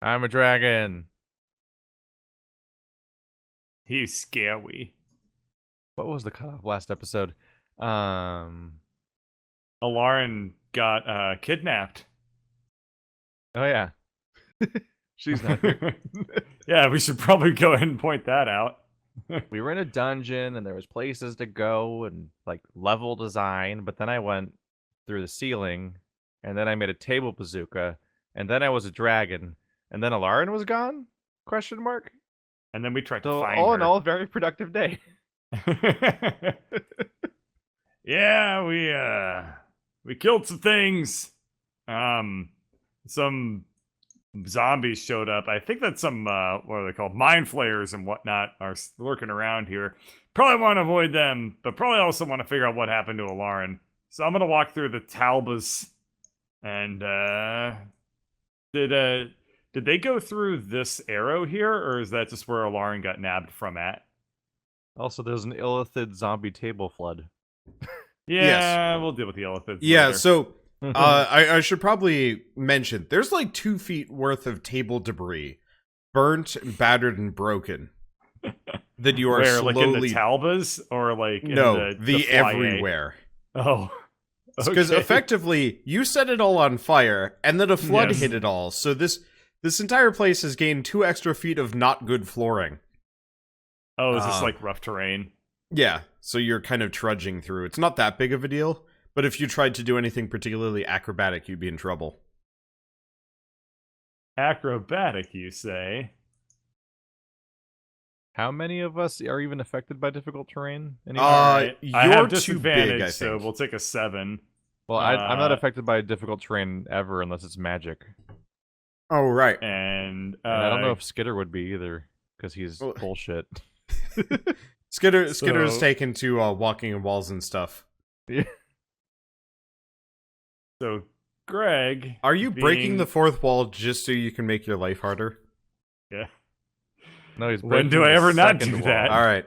I'm a dragon. He's scary. What was the cutoff last episode? Um. Alarin got kidnapped. Oh yeah, she's not here. Yeah, we should probably go ahead and point that out. We were in a dungeon, and there was places to go and like level design. But then I went through the ceiling, and then I made a table bazooka, and then I was a dragon, and then Alarin was gone? Question mark. And then we tried to So find all her. in all, a very productive day. Yeah, we killed some things. Some zombies showed up. I think that some what are they called? Mind flayers and whatnot are lurking around here. Probably want to avoid them, but probably also want to figure out what happened to Alarin. So I'm gonna walk through the Talbas and did they go through this arrow here, or is that just where Alarin got nabbed from at? Also, there's an illithid zombie table flood. Yeah, we'll deal with the elephants Yeah, later. so I should probably mention there's like 2 feet worth of table debris, burnt, battered, and broken. That you are Where, slowly like in the Talbas, or like no, in the foyer? everywhere. Oh, Because okay. effectively you set it all on fire, and then a flood Yes. hit it all. So this entire place has gained 2 extra feet of not good flooring. Oh, is this like rough terrain? Yeah, so you're kind of trudging through. It's not that big of a deal, but if you tried to do anything particularly acrobatic, you'd be in trouble. Acrobatic, you say? How many of us are even affected by difficult terrain anymore? Alright. I you're have too disadvantage, big, I so think. we'll take a 7. Well, I'm not affected by difficult terrain ever unless it's magic. Oh, right. And And I don't know if Skitter would be either, because he's Well- bullshit. Skitter's So- taken to walking in walls and stuff. So, Greg... Are you breaking the being- 4th wall just so you can make your life harder? Yeah. No, he's When breaking do I the ever not second do wall. that? All right.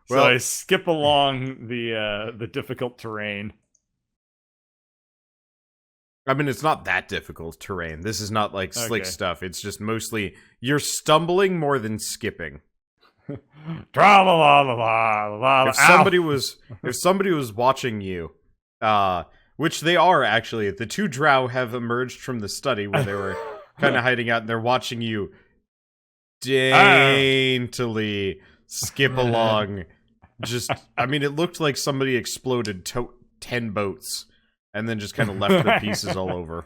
So Well, I skip along the difficult terrain. I mean, it's not that difficult terrain. This is not like slick Okay. stuff. It's just mostly you're stumbling more than skipping. Tra la la la la la. If somebody was watching you, which they are actually, the 2 drow have emerged from the study where they were kind of hiding out, and they're watching you daintily skip along. Just, I mean, it looked like somebody exploded 10 boats and then just kind of left the pieces all over.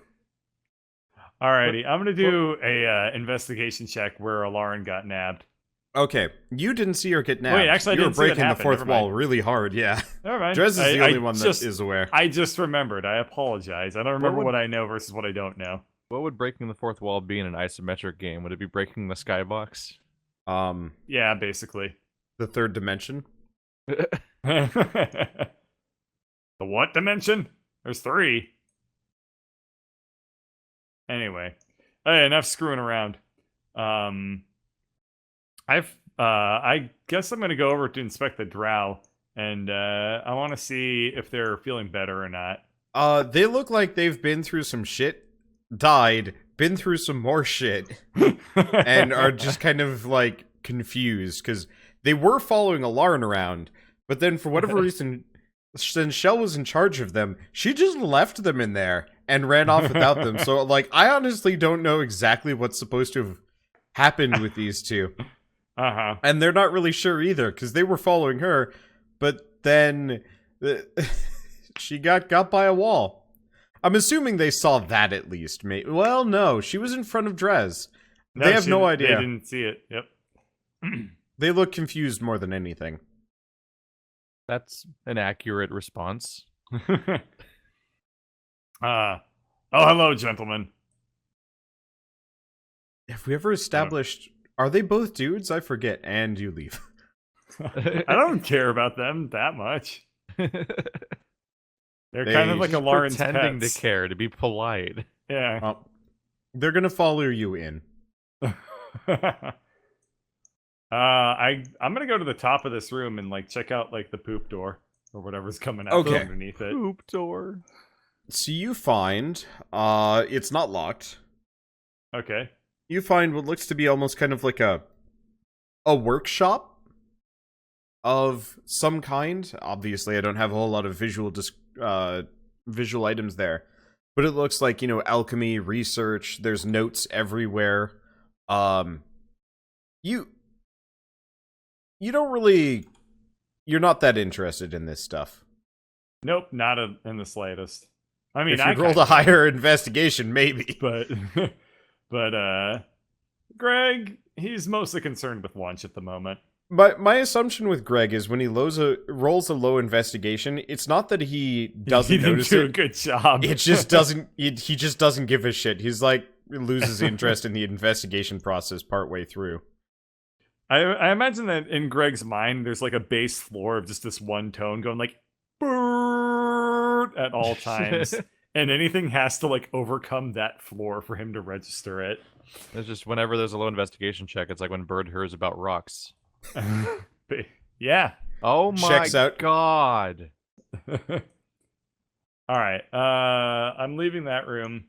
Alrighty, I'm gonna do a investigation check where Alarin got nabbed. Okay, you didn't see her get nabbed. Wait, actually, I you were didn't see that breaking the happen. 4th Never wall mind. really hard, yeah. Never mind. Drez is the I only one that just- is aware. I just remembered. I apologize. I don't remember would- what I know versus what I don't know. What would breaking the 4th wall be in an isometric game? Would it be breaking the skybox? Yeah, basically. The 3rd dimension. The what dimension? There's 3. Anyway, hey, enough screwing around. I guess I'm gonna go over to inspect the drow, and I want to see if they're feeling better or not. They look like they've been through some shit, died, been through some more shit, and are just kind of like confused because they were following Alarin around, but then for whatever reason, since Shell was in charge of them, she just left them in there and ran off without them. So, like, I honestly don't know exactly what's supposed to have happened with these 2. Uh-huh. And they're not really sure either, because they were following her, but then she got by a wall. I'm assuming they saw that at least. Well, no, she was in front of Drez. They have no idea. They didn't see it. Yep. They look confused more than anything. That's an accurate response. Oh, hello, gentlemen. Have we ever established... Are they both dudes? I forget. And you leave. I don't care about them that much. They're kind of like Just Alarin's pretending pets. to care, to be polite. Yeah. They're gonna follow you in. I'm gonna go to the top of this room and like check out like the poop door or whatever's coming out Okay. underneath it. Poop door. So you find, it's not locked. Okay. you find what looks to be almost kind of like a workshop of some kind. Obviously, I don't have a whole lot of visual items there, but it looks like, alchemy, research. There's notes everywhere. You don't really, you're not that interested in this stuff. Nope, not in the slightest. I mean, If you rolled a higher investigation, maybe. but Greg, he's mostly concerned with lunch at the moment. But my assumption with Greg is when he rolls a low investigation, it's not that he doesn't notice do it. a good job. It just doesn't. He just doesn't give a shit. He's like loses interest in the investigation process partway through. I imagine that in Greg's mind, there's like a bass floor of just this one tone going like at all times, and anything has to like overcome that floor for him to register it. It's just whenever there's a low investigation check, it's like when Bird hears about rocks. But, yeah. Oh my Checks out. god. All right. I'm leaving that room,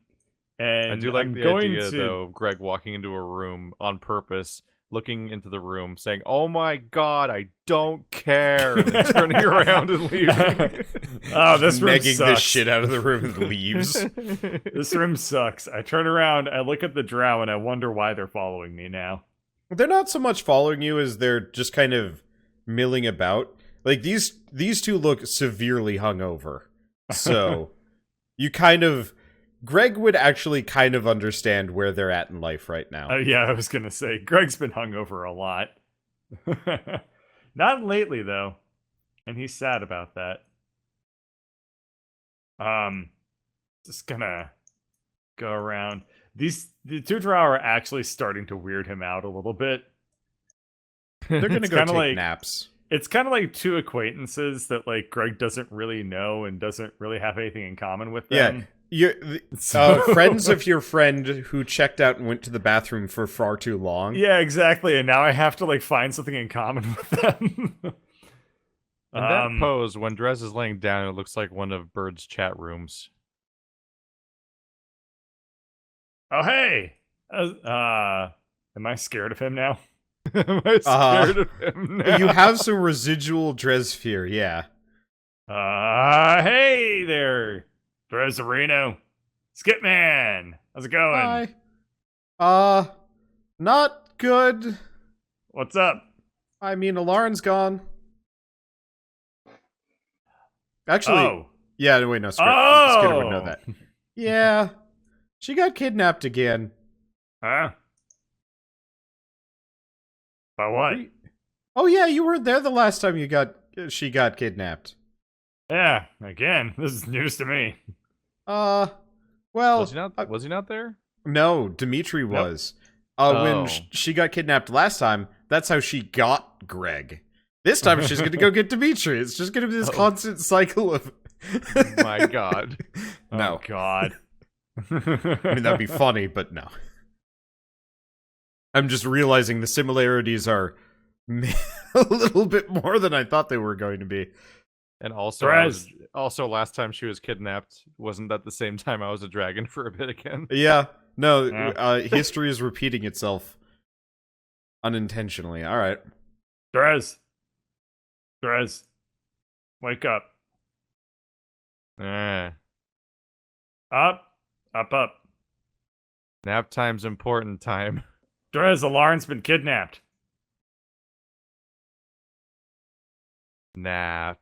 and I do like I'm the going idea, to... though, Greg walking into a room on purpose, looking into the room, saying, "Oh my god, I don't care," and then turning around and leaving. Oh, this room Negging sucks. the shit out of the room and leaves. This room sucks. I turn around, I look at the drow, and I wonder why they're following me now. They're not so much following you as they're just kind of milling about. Like these two look severely hungover. So you kind of Greg would actually kind of understand where they're at in life right now. Yeah, I was gonna say Greg's been hungover a lot. Not lately though, and he's sad about that. Just gonna go the two drow are actually starting to weird him out a little bit. They're gonna It's go kinda take like- naps. It's kind of like two acquaintances that like Greg doesn't really know and doesn't really have anything in common with them. Friends of your friend who checked out and went to the bathroom for far too long. Yeah, exactly. And now I have to like find something in common with them. In that pose, when Drez is laying down, it looks like one of Bird's chat rooms. Oh, hey! Am I scared of him now? Am I scared of him now? You have some residual Drez fear, yeah. Hey there, Drezarino. Skipman! How's it going? Hi. Not good. What's up? I mean, Alarin's gone. Actually, yeah, wait, no, Skidder would know that. Yeah, she got kidnapped again. Huh? By what? Oh yeah, you weren't there the last time she got kidnapped. Yeah, again, this is news to me. Well, was he not there? No, Dimitri was. When she got kidnapped last time, that's how she got Greg. This time she's going to go get Dimitri. It's just going to be this constant cycle of... My god. No. Oh, God. I mean, that'd be funny, but no. I'm just realizing the similarities are a little bit more than I thought they were going to be. And also, last time she was kidnapped, wasn't that the same time I was a dragon for a bit again? Yeah. No, history is repeating itself unintentionally. All right. Drez, wake up. Up. Nap time's important time. Drez, Alarin's been kidnapped. Nap.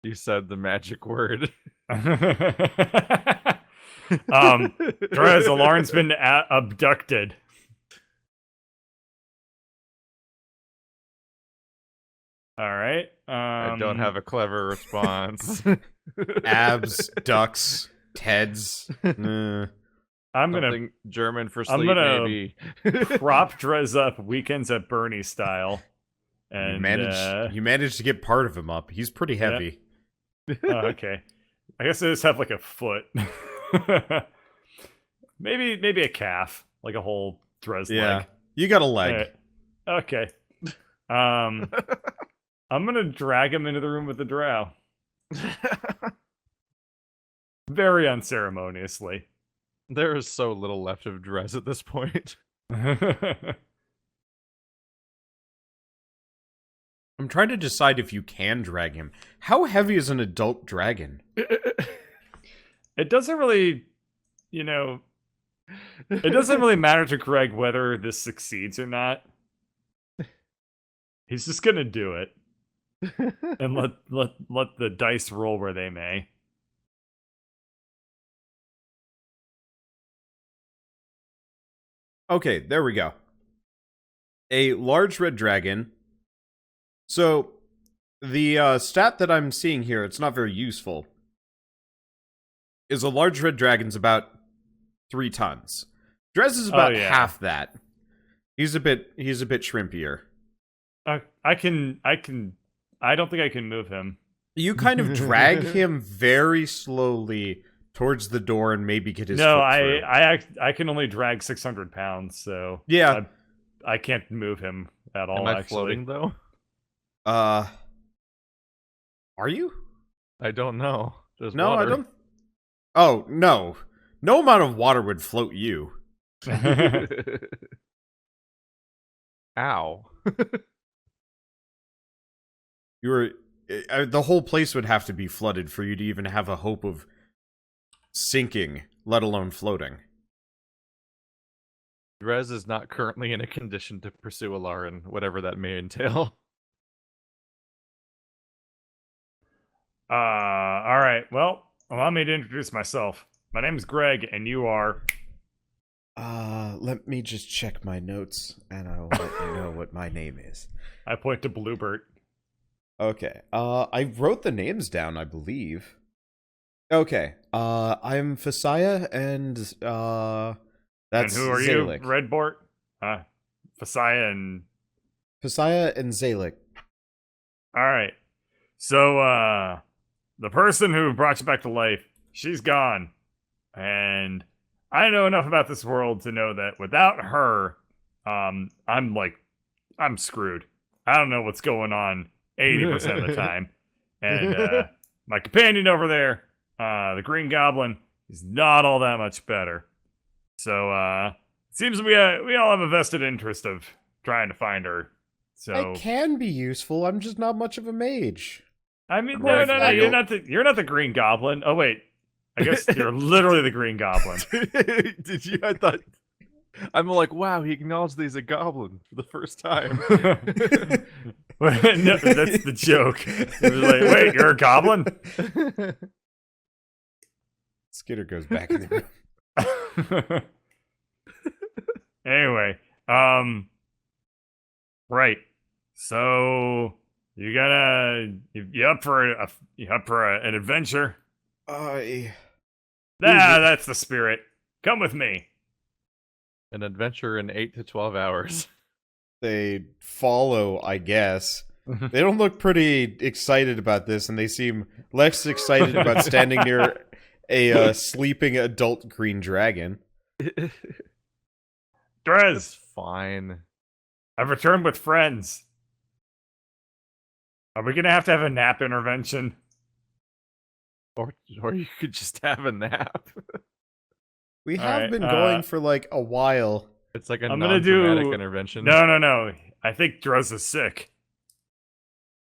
You said the magic word. Drez, Alarin's been abducted. All right. I don't have a clever response. Abs, ducks, Teds. I'm gonna Something German for sleep, I'm gonna maybe. prop Drez up weekends at Bernie style. And you managed to get part of him up. He's pretty heavy. Okay. I guess I just have like a foot. maybe a calf, like a whole Drez leg. You got a leg. Right. Okay. I'm gonna drag him into the room with the drow. Very unceremoniously. There is so little left of Drez at this point. I'm trying to decide if you can drag him. How heavy is an adult dragon? It doesn't really, you know, it doesn't really matter to Greg whether this succeeds or not. He's just gonna do it and let the dice roll where they may. Okay, there we go. A large red dragon. So, the stat that I'm seeing here, it's not very useful, is a large red dragon's about 3 tons. Drez is about half that. He's a bit shrimpier. I don't think I can move him. You kind of drag him very slowly towards the door and maybe get his foot through. I can only drag 600 pounds, so yeah, I can't move him at all. Am I floating though? Are you? I don't know. There's no, water. I don't. Oh no, no amount of water would float you. Ow. You were the whole place would have to be flooded for you to even have a hope of sinking, let alone floating. Drez is not currently in a condition to pursue Alarin, whatever that may entail. All right. Well, allow me to introduce myself. My name is Greg, and you are... Let me just check my notes, and I'll let you know what my name is. I point to Bluebert. Okay. I wrote the names down, I believe. Okay. I'm Fasaya, and, that's And who are Zalik. you, Redbort? Fasaya and... Fasaya and Zalik. All right. So, the person who brought you back to life, she's gone. And I know enough about this world to know that without her, I'm screwed. I don't know what's going on 80% of the time. And my companion over there, the Green Goblin, is not all that much better. So, it seems we all have a vested interest of trying to find her. So I can be useful, I'm just not much of a mage. I mean, Right, no, you're not the Green Goblin. Oh wait, I guess you're literally the Green Goblin. Did you? I thought. I'm like, wow, he acknowledged that he's a goblin for the first time. No, that's the joke. It was like, wait, you're a goblin? Skitter goes back in the room. Anyway, right. So you up for an adventure? That's the spirit. Come with me. An adventure in 8 to 12 hours. They follow, I guess. They don't look pretty excited about this, and they seem less excited about standing near a sleeping adult green dragon. Drez, It's fine. I've returned with friends. Are we gonna have to have a nap intervention? Or you could just have a nap. We All have right, been going for like a while. It's like a I'm gonna non-dramatic do- intervention. No. I think Drez is sick.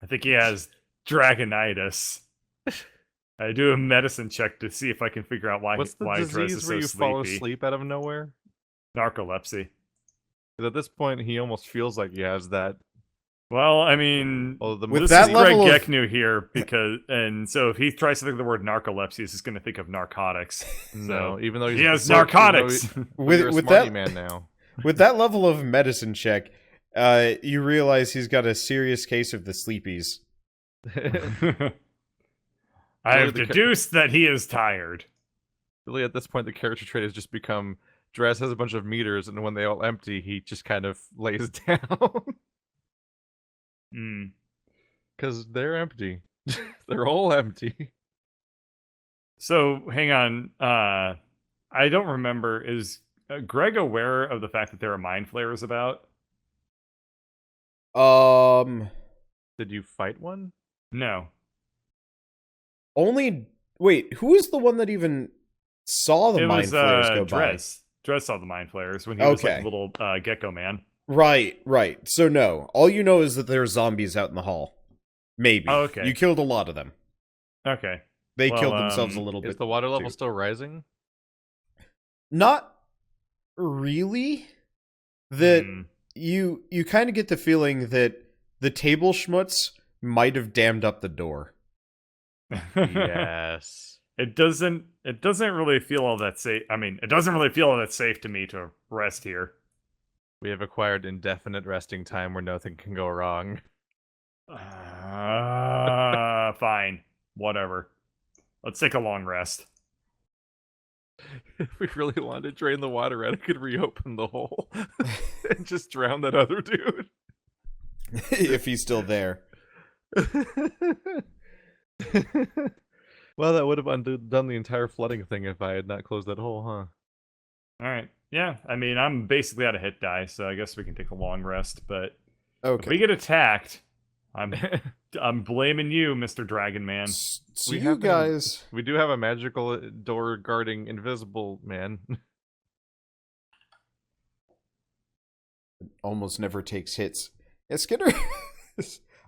I think he has dragonitis. I do a medicine check to see if I can figure out why What's the Drez is disease so where you sleepy. fall asleep out of nowhere? Narcolepsy. 'Cause at this point, he almost feels like he has that. Well, I mean, Well, the With this that is Greg level of- Geknu here and so if he tries to think of the word narcolepsy, he's just going to think of narcotics. No, even though He has even though narcotics. you're With a with smarty that man now. with that level of medicine check, you realize he's got a serious case of the sleepies. I have the deduced that he is tired. Really, at this point, the character trait has just become Drez has a bunch of meters, and when they all empty, he just kind of lays down Hmm. because they're empty. They're all empty. So, hang on. I don't remember. Is Greg aware of the fact that there are mind flayers about? Did you fight one? No. Only wait, who is the one that even saw the It mind was flayers go by. Dress saw the mind flayers when he was like Okay. a little gecko man. Right. So no, all you know is that there's zombies out in the hall. Maybe. Oh, okay. You killed a lot of them. Okay. They Well, killed themselves a little Is bit. the water level too. still rising? Not really. That Hmm. you kind of get the feeling that the table schmutz might have dammed up the door. Yes. It doesn't really feel all that safe. I mean, it doesn't really feel all that safe to me to rest here. We have acquired indefinite resting time where nothing can go wrong. Fine. Whatever. Let's take a long rest. If we really wanted to drain the water out, I could reopen the hole and just drown that other dude. If he's still there. Well, that would have done the entire flooding thing if I had not closed that hole, huh? Alright. Yeah, I mean, I'm basically out of hit die, so I guess we can take a long rest, but if we Okay. get attacked, I'm blaming you, Mr. Dragon Man. So We you have been- guys... We do have a magical door guarding invisible man. almost never takes hits. Yeah, Skidder...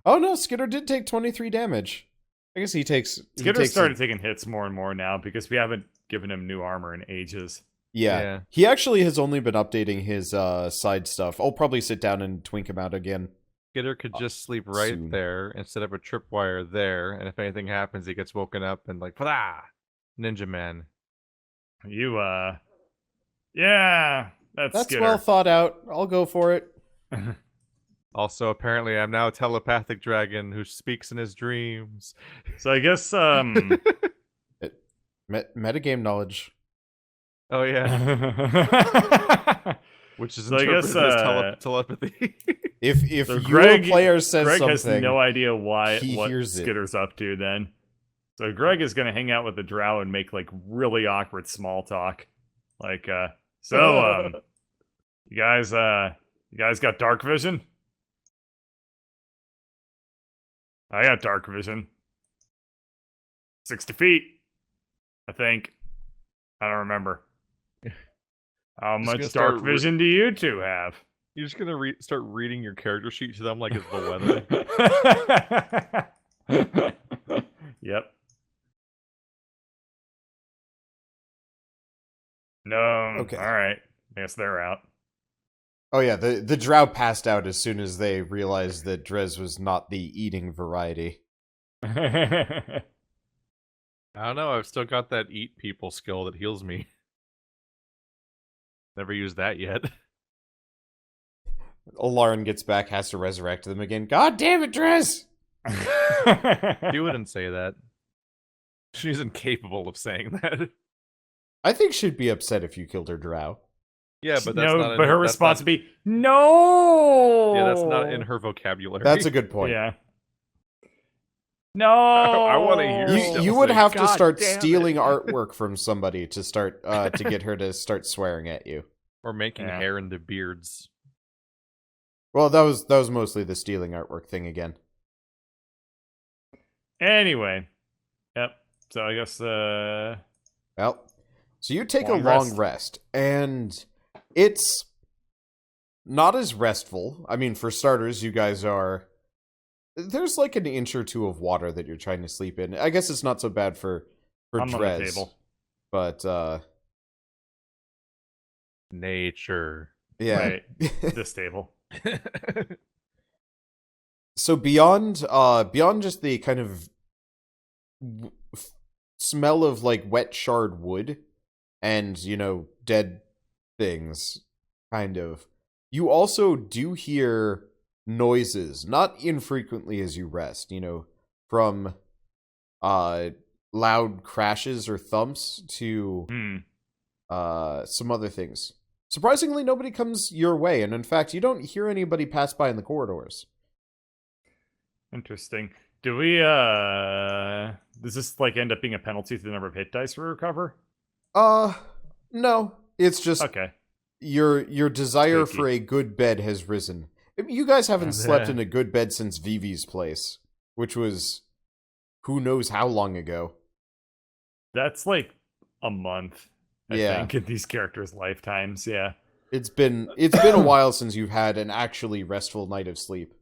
oh no, Skidder did take 23 damage. I guess he takes... Skidder started taking hits more and more now because we haven't given him new armor in ages. Yeah. He actually has only been updating his side stuff. I'll probably sit down and twink him out again. Skidder could just sleep right soon. there and set up a tripwire there, and if anything happens, he gets woken up and like, "Plah! Ninja Man." You, yeah, that's That's Skidder. well thought out. I'll go for it. Also, apparently, I'm now a telepathic dragon who speaks in his dreams. So I guess, Metagame knowledge. Oh yeah, which is So I guess, interpreted as telepathy. If So your player says Greg something, has no idea what he hears it. Skidder's up to then. So Greg is going to hang out with the drow and make like really awkward small talk. Like, you guys got dark vision? I got dark vision. 60 feet, I think. I don't remember. How Just much gonna start dark vision do you two have? You're just gonna start reading your character sheet to them like it's the weather. Yep. No. Okay. All right. I guess they're out. Oh yeah, the drow passed out as soon as they realized that Drez was not the eating variety. I don't know. I've still got that eat people skill that heals me. Never used that yet. Alarn gets back, has to resurrect them again. God damn it, Drez! You wouldn't say that. She's incapable of saying that. I think she'd be upset if you killed her drow. Yeah, but that's no, not. but her that's response not- would be no. Yeah, that's not in her vocabulary. That's a good point. Yeah. No. I wanna hear You Still would say, have to "God start damn it." stealing artwork from somebody to start to get her to start swearing at you. Or making Yeah. hair into beards. Well, that was mostly the stealing artwork thing again. Anyway. Yep. So I guess Well, so you take Long a long rest. rest, and it's not as restful. I mean, for starters, you guys are... There's like an inch or two of water that you're trying to sleep in. I guess it's not so bad for I'm on the Drez, table. but Nature. yeah. Right. This table. So beyond just the kind of smell of like wet charred wood and, you know, dead things, kind of, you also do hear noises, not infrequently as you rest, you know, from loud crashes or thumps to some other things. Surprisingly, nobody comes your way, and in fact, you don't hear anybody pass by in the corridors. Interesting. Do we does this like end up being a penalty to the number of hit dice we recover? No. It's just Okay. your desire Spooky. for a good bed has risen. You guys haven't slept Yeah. in a good bed since Vivi's place, which was who knows how long ago. That's like a month. I Yeah. think, in these characters' lifetimes. Yeah. It's been a while since you've had an actually restful night of sleep.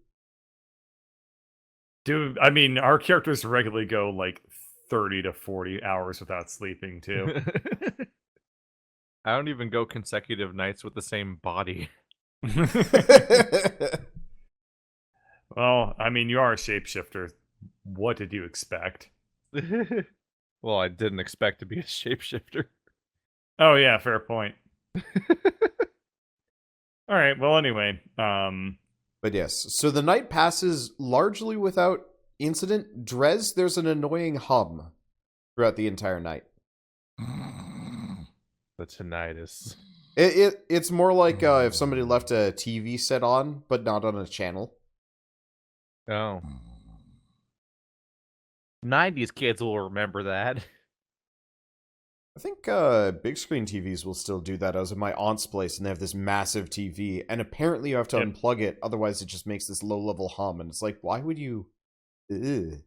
Dude, I mean, our characters regularly go like 30 to 40 hours without sleeping, too. I don't even go consecutive nights with the same body. Well, I mean, you are a shapeshifter. What did you expect? Well, I didn't expect to be a shapeshifter. Oh, yeah, fair point. All right, well, anyway, But yes, so the night passes largely without incident. Drez, there's an annoying hum throughout the entire night. The tinnitus. It's more like if somebody left a TV set on, but not on a channel. Oh. 90s kids will remember that. I think big screen TVs will still do that. I was at my aunt's place, and they have this massive TV, and apparently you have to unplug it, otherwise it just makes this low-level hum, and it's like, why would you... Ugh.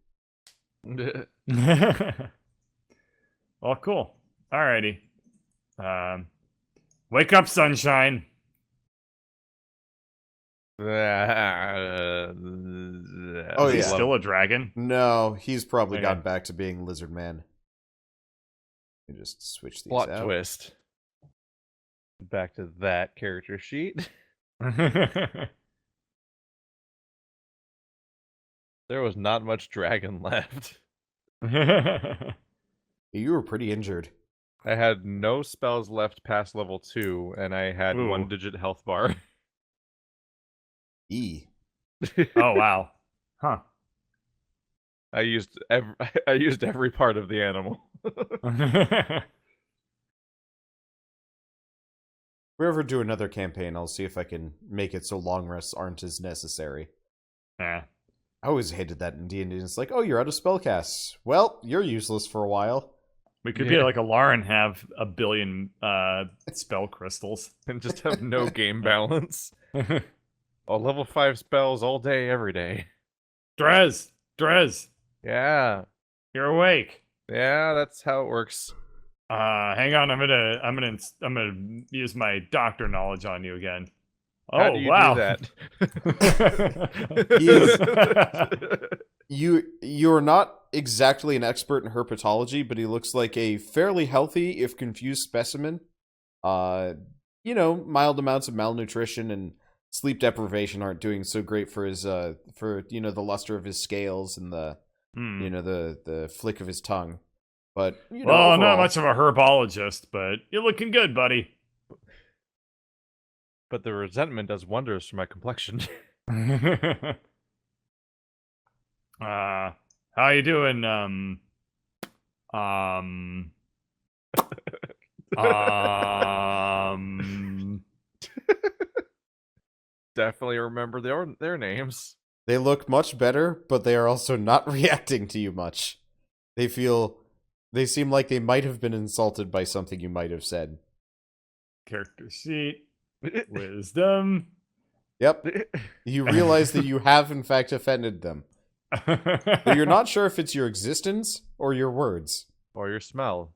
well, cool. Alrighty. Wake up, sunshine. Oh, Is he yeah. still a dragon? No, he's probably Okay. gone back to being Lizard Man. Let me just switch these Plot out. twist. Back to that character sheet. There was not much dragon left. You were pretty injured. I had no spells left past level 2, and I had Ooh. 1-digit health bar. E. Oh, wow. Huh. I used every part of the animal. If we ever do another campaign, I'll see if I can make it so long rests aren't as necessary. Yeah. I always hated that in D&D. It's like, oh, you're out of spellcasts. Well, you're useless for a while. We could be like a Lauren, have a billion spell crystals. And just have no game balance. Oh, level 5 spells all day, every day. Drez, Yeah. you're awake. Yeah, that's how it works. Hang on, I'm gonna use my doctor knowledge on you again. Oh, How do you wow. do that? You're not exactly an expert in herpetology, but he looks like a fairly healthy, if confused, specimen. Mild amounts of malnutrition and sleep deprivation aren't doing so great for his the luster of his scales and the the flick of his tongue. But well, I'm not overall, much of a herbologist, but you're looking good, buddy. But the resentment does wonders for my complexion. How you doing? Definitely remember their names. they look much better, but they are also not reacting to you much. They seem like they might have been insulted by something you might have said. Character sheet. Wisdom. Yep. You realize that you have in fact offended them. But you're not sure if it's your existence or your words. Or your smell.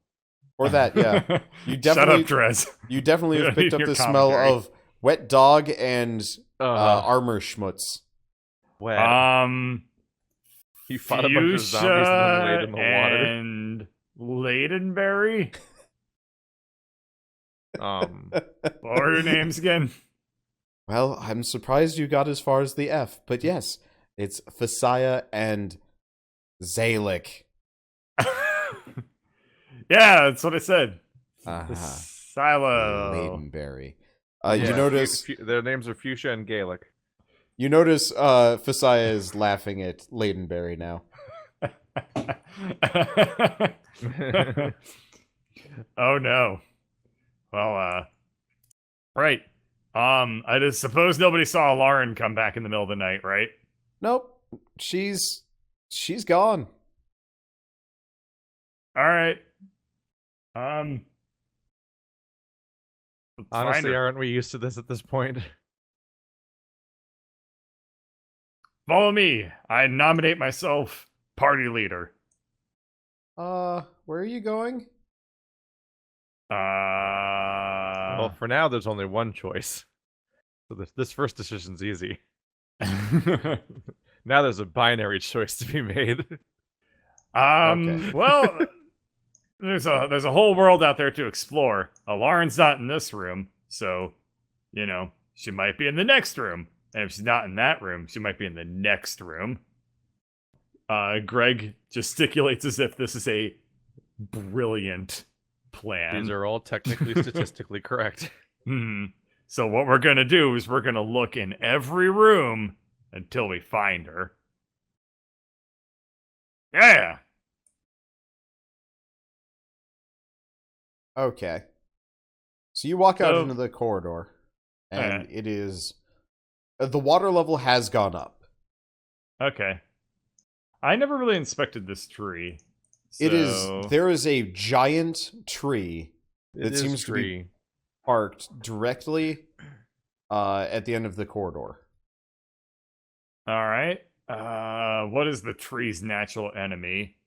Or that, yeah. You Shut definitely up, Drez. You definitely have picked up Your the smell commentary. of wet dog and armor schmutz. Wet. He fought a bunch of zombies and then laid in the water. And Ladenberry? What were your names again? Well, I'm surprised you got as far as the F, but yes, it's Fasaya and Zalik. Yeah, that's what I said. Uh-huh. Silo. Ladenberry. Yeah, You notice their names are Fuchsia and Gaelic. Fasaya is laughing at Ladenberry now. Oh no. Well, right. I just suppose nobody saw Lauren come back in the middle of the night, right? Nope. She's gone. All right. let's find Honestly, her. aren't we used to this at this point? Follow me. I nominate myself party leader. Where are you going? Well, for now, there's only one choice. So this first decision's easy. Now there's a binary choice to be made. Okay. Well, there's a whole world out there to explore. Lauren's not in this room, so she might be in the next room. And if she's not in that room, she might be in the next room. Greg gesticulates as if this is a brilliant plan. These are all technically statistically correct. So what we're gonna do is we're gonna look in every room until we find her. Yeah. Okay. So you walk out So- into the corridor, and Alright. it is the water level has gone up. Okay. I never really inspected this tree. It is so- there is a giant tree It that is seems to be tree. parked directly at the end of the corridor. All right. What is the tree's natural enemy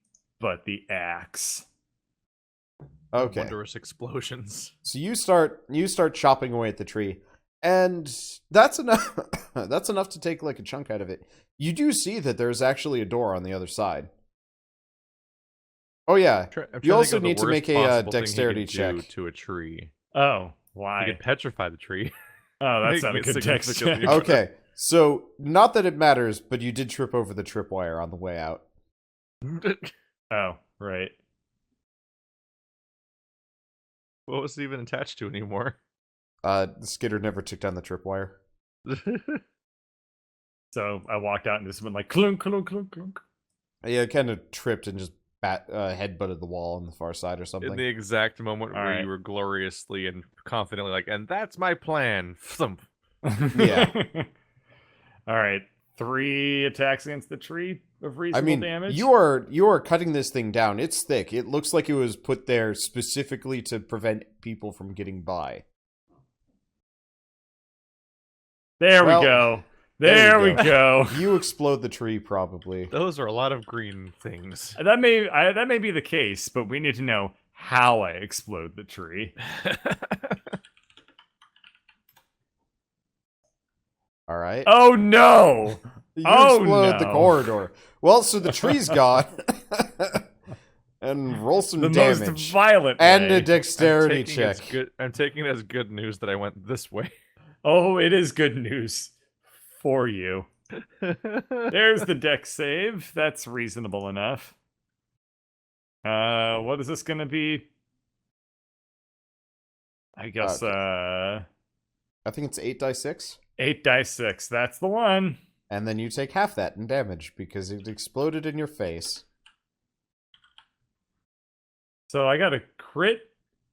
but the axe? Okay. Wondrous explosions. So you start chopping away at the tree, and that's enough. That's enough to take like a chunk out of it. You do see that there's actually a door on the other side. Oh yeah, I'm trying You to think also of the need to worst make a, possible thing he dexterity could do check. to a tree. Oh, You why? could petrify the tree. Oh, that's not a make it good dex significantly check. Okay, so not that it matters, but you did trip over the tripwire on the way out. Oh, right. What was it even attached to anymore? The skidder never took down the tripwire. So I walked out and just went like clunk, clunk, clunk, clunk. Yeah, it kind of tripped and just headbutted the wall on the far side or something. In the exact moment where Alright. you were gloriously and confidently like, and that's my plan. Thump. Yeah. All right. 3 attacks against the tree of I reasonable mean, damage. you are cutting this thing down. It's thick. It looks like it was put there specifically to prevent people from getting by. There Well, we go. there There you we go. You explode the tree, probably. Those are a lot of green things. That may be the case, but we need to know how I explode the tree. All right. Oh no! You oh, explode the no. corridor. Well, so the tree's gone. And roll some The damage. most violent And way. a dexterity I'm taking it as check. good- I'm taking it as good news that I went this way. Oh, it is good news for you. There's the dex save. That's reasonable enough. What is this gonna be? I guess I think it's 8 dice 6. 8 dice 6. That's the one. And then you take half that in damage because it exploded in your face. So I got a crit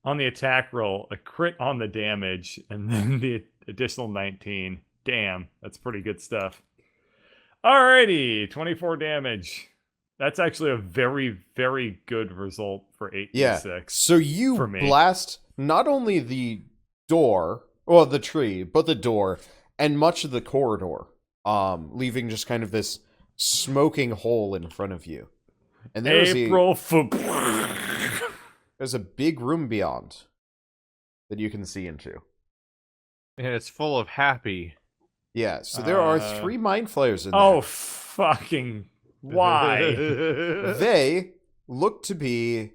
on the attack roll, a crit on the damage, and then the additional 19. Damn, that's pretty good stuff. Alrighty, 24 damage. That's actually a very, very good result for 8d6. Yeah. So you for me. blast not only the door, well, the tree, but the door and much of the corridor, leaving just kind of this smoking hole in front of you. And there's there's a big room beyond that you can see into. And it's full of happy. Yeah, so there are 3 mind flayers in there. Oh, fucking why? They look to be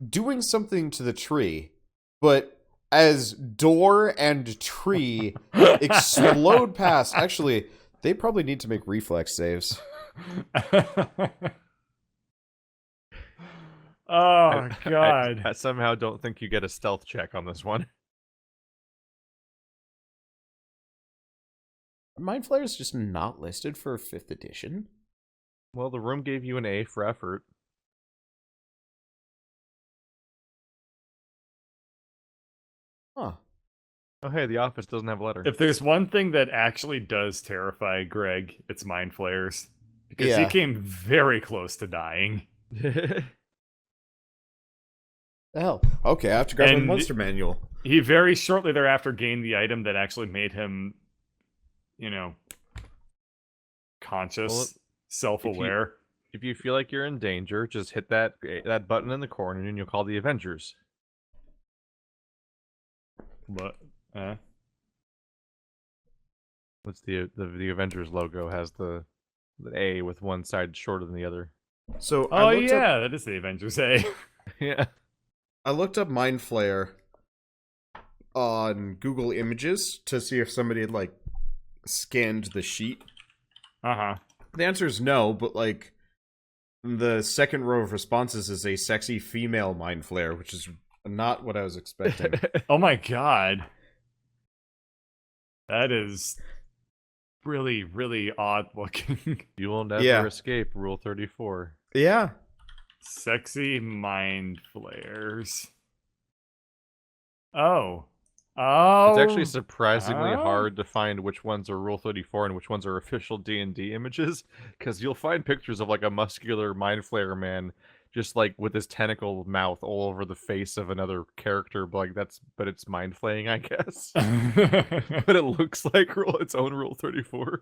doing something to the tree, but as door and tree explode past, actually, they probably need to make reflex saves. Oh, God. I somehow don't think you get a stealth check on this one. Are mind flayers just not listed for 5th edition? Well, the room gave you an A for effort. Huh. Oh, hey, the office doesn't have a letter. If there's one thing that actually does terrify Greg, it's mind flayers. Because he Yeah. came very close to dying. The hell? Okay, I have to grab my And- monster manual. He very shortly thereafter gained the item that actually made him, conscious, Well, self-aware. If you feel like you're in danger, just hit that button in the corner and you'll call the Avengers. But What's the Avengers logo has the A with one side shorter than the other. So oh yeah, that is the Avengers A. Yeah. I looked up Mind Flayer on Google Images to see if somebody had like scanned the sheet. Uh-huh. The answer is no, but like the second row of responses is a sexy female Mind Flayer, which is not what I was expecting. Oh my god. That is really, really odd looking. You will never Yeah. escape Rule 34. Yeah. Sexy mind flares. Oh. Oh. It's actually surprisingly Oh. hard to find which ones are Rule 34 and which ones are official D&D images, because you'll find pictures of like a muscular Mind Flayer man just like with his tentacle mouth all over the face of another character, but like but it's mind flaying, I guess. But it looks like its own Rule 34.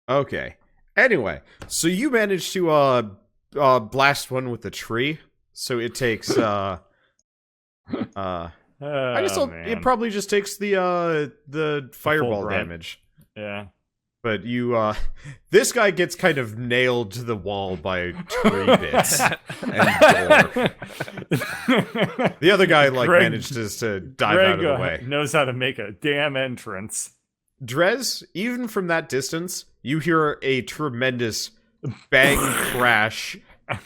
Okay. Anyway, so you managed to blast one with a tree. So it takes I just thought it probably just takes the fireball brunt. damage. Yeah. But you this guy gets kind of nailed to the wall by tree bits and door. The other guy like Greg- managed to dive Greg out of the way. knows how to make a damn entrance. Drez, even from that distance, you hear a tremendous bang crash,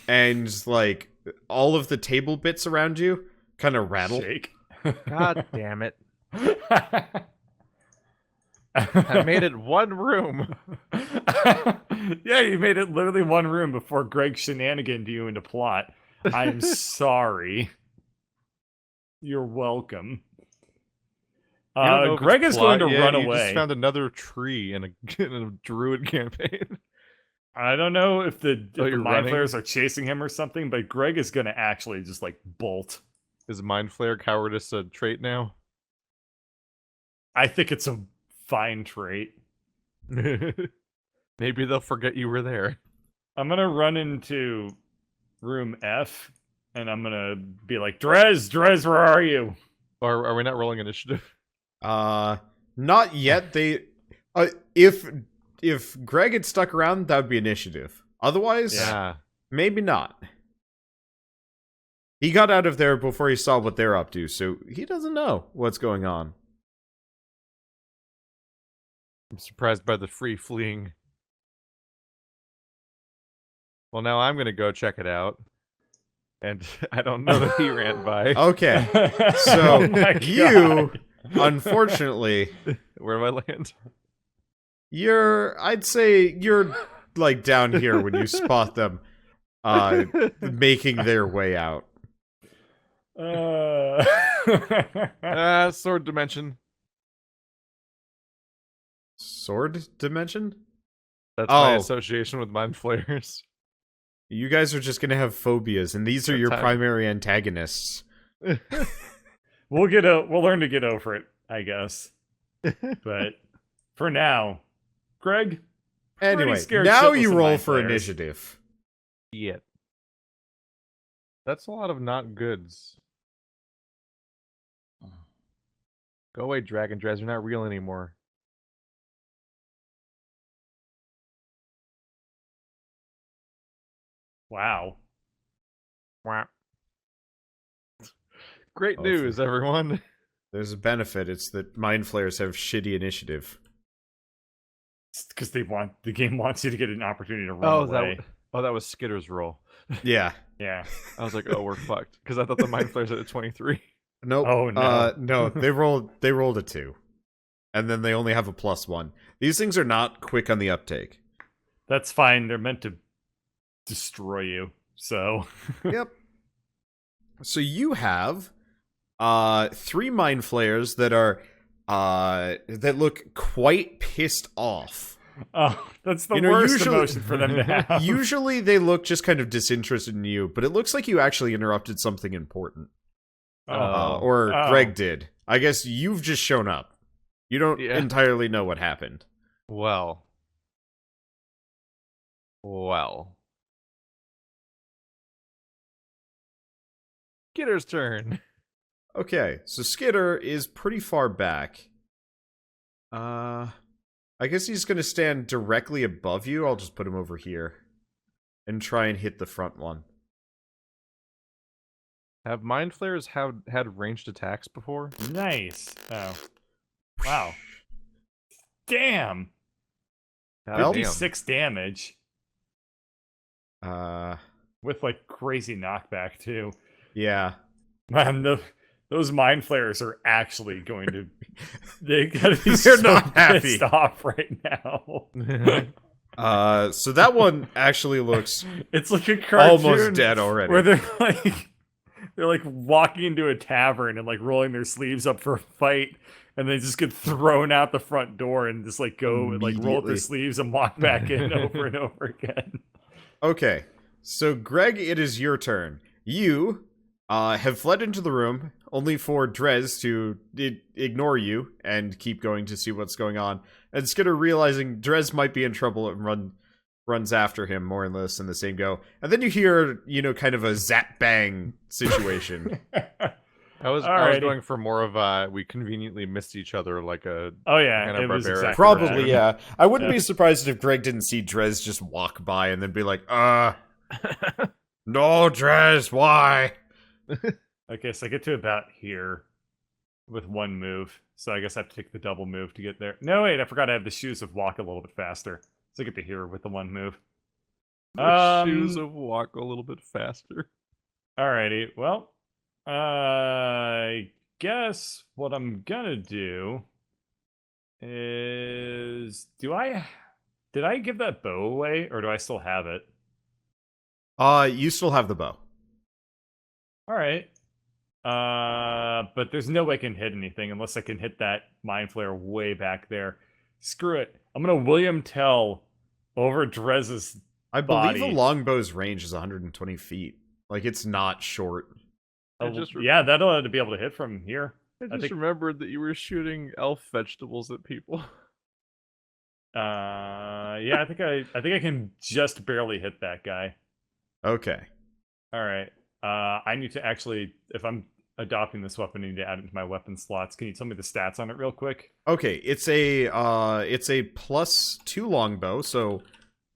and like all of the table bits around you kind of rattle. Shake. God damn it. I made it one room. Yeah, you made it literally one room before Greg shenaniganed you into plot. I'm sorry. You're welcome. You don't know if Greg it's is going to plot yet, run you away. just found another tree in a druid campaign. I don't know if the you're mind running? flayers are chasing him or something, but Greg is going to actually just like bolt. Is Mind Flayer cowardice a trait now? I think it's a fine trait. Maybe they'll forget you were there. I'm going to run into room F and I'm going to be like, Drez, where are you? Or are we not rolling initiative? Not yet. They if Greg had stuck around, that would be initiative. Otherwise, Yeah. maybe not. He got out of there before he saw what they're up to, so he doesn't know what's going on. I'm surprised by the free fleeing. Well, now I'm gonna go check it out. And I don't know that he ran by. Okay, so Oh my you, God. unfortunately, Where do I land? I'd say you're like down here when you spot them making their way out. Sword dimension. Sword dimension? That's my Oh. association with Mind Flayers. You guys are just gonna have phobias, and these are That your time. primary antagonists. We'll learn to get over it, I guess. But for now, Greg, pretty Anyway, scared now shitless you of roll mind for flayers. initiative. Yet. That's a lot of not goods. Go away, Dragon Drez. You're not real anymore. Wow. Wah. Great Oh, news, everyone. There's a benefit. It's that Mind Flayers have shitty initiative. Because the game wants you to get an opportunity to run Oh, away. that was Skitter's roll. Yeah. Yeah. I was like, oh, we're fucked. Because I thought the Mind Flayers had a 23. Nope. Oh, no. No, they rolled a 2. And then they only have a +1. These things are not quick on the uptake. That's fine. They're meant to destroy you. So. Yep. So you have 3 Mind Flayers that are that look quite pissed off. Oh, that's the You know, worst usually- emotion for them to have. Usually they look just kind of disinterested in you, but it looks like you actually interrupted something important. Or Oh. Greg did. I guess you've just shown up. You don't Yeah. entirely know what happened. Well. Skitter's turn. Okay, so Skitter is pretty far back. I guess he's gonna stand directly above you. I'll just put him over here. And try and hit the front one. Have Mind Flayers had ranged attacks before? Nice. Oh. Wow. Damn. God damn. 56 damage. Uh, With, like, crazy knockback, too. yeah. Man, those Mind Flayers are actually going to... They gotta be They're so not happy. pissed off right now. So that one actually looks It's like a cartoon almost dead already. where they're like walking into a tavern and like rolling their sleeves up for a fight, and they just get thrown out the front door and just like go and like roll up their Immediately. sleeves and walk back in over and over again. Okay, so Greg, it is your turn. You have fled into the room, only for Drez to ignore you and keep going to see what's going on. And Skitter, realizing Drez might be in trouble, and runs after him more or less in the same go. And then you hear, kind of a zap bang situation. I was Alrighty. going for more of we conveniently missed each other like a Oh yeah, Kind of it was barbaric. exactly Probably, that. yeah. I wouldn't Yeah. be surprised if Greg didn't see Drez just walk by and then be like, no, Drez, why? Okay, so I get to about here with one move. So I guess I have to take the double move to get there. No, wait, I forgot I have the shoes of walk a little bit faster. So I get to here with the one move. the shoes of walk a little bit faster. Alrighty, well, I guess what I'm gonna do is... Did I give that bow away, or do I still have it? You still have the bow. Alright. But there's no way I can hit anything unless I can hit that Mind Flare way back there. Screw it. I'm gonna William Tell over Drez's I believe body. the longbow's range is 120 feet. Like, it's not short. I just re- Yeah, that'll have to be able to hit from here. I just think- remembered that you were shooting elf vegetables at people. Yeah, I think I can just barely hit that guy. Okay. All right. I need to actually, if I'm adopting this weapon, I need to add it to my weapon slots. Can you tell me the stats on it real quick? Okay, it's a +2 longbow, so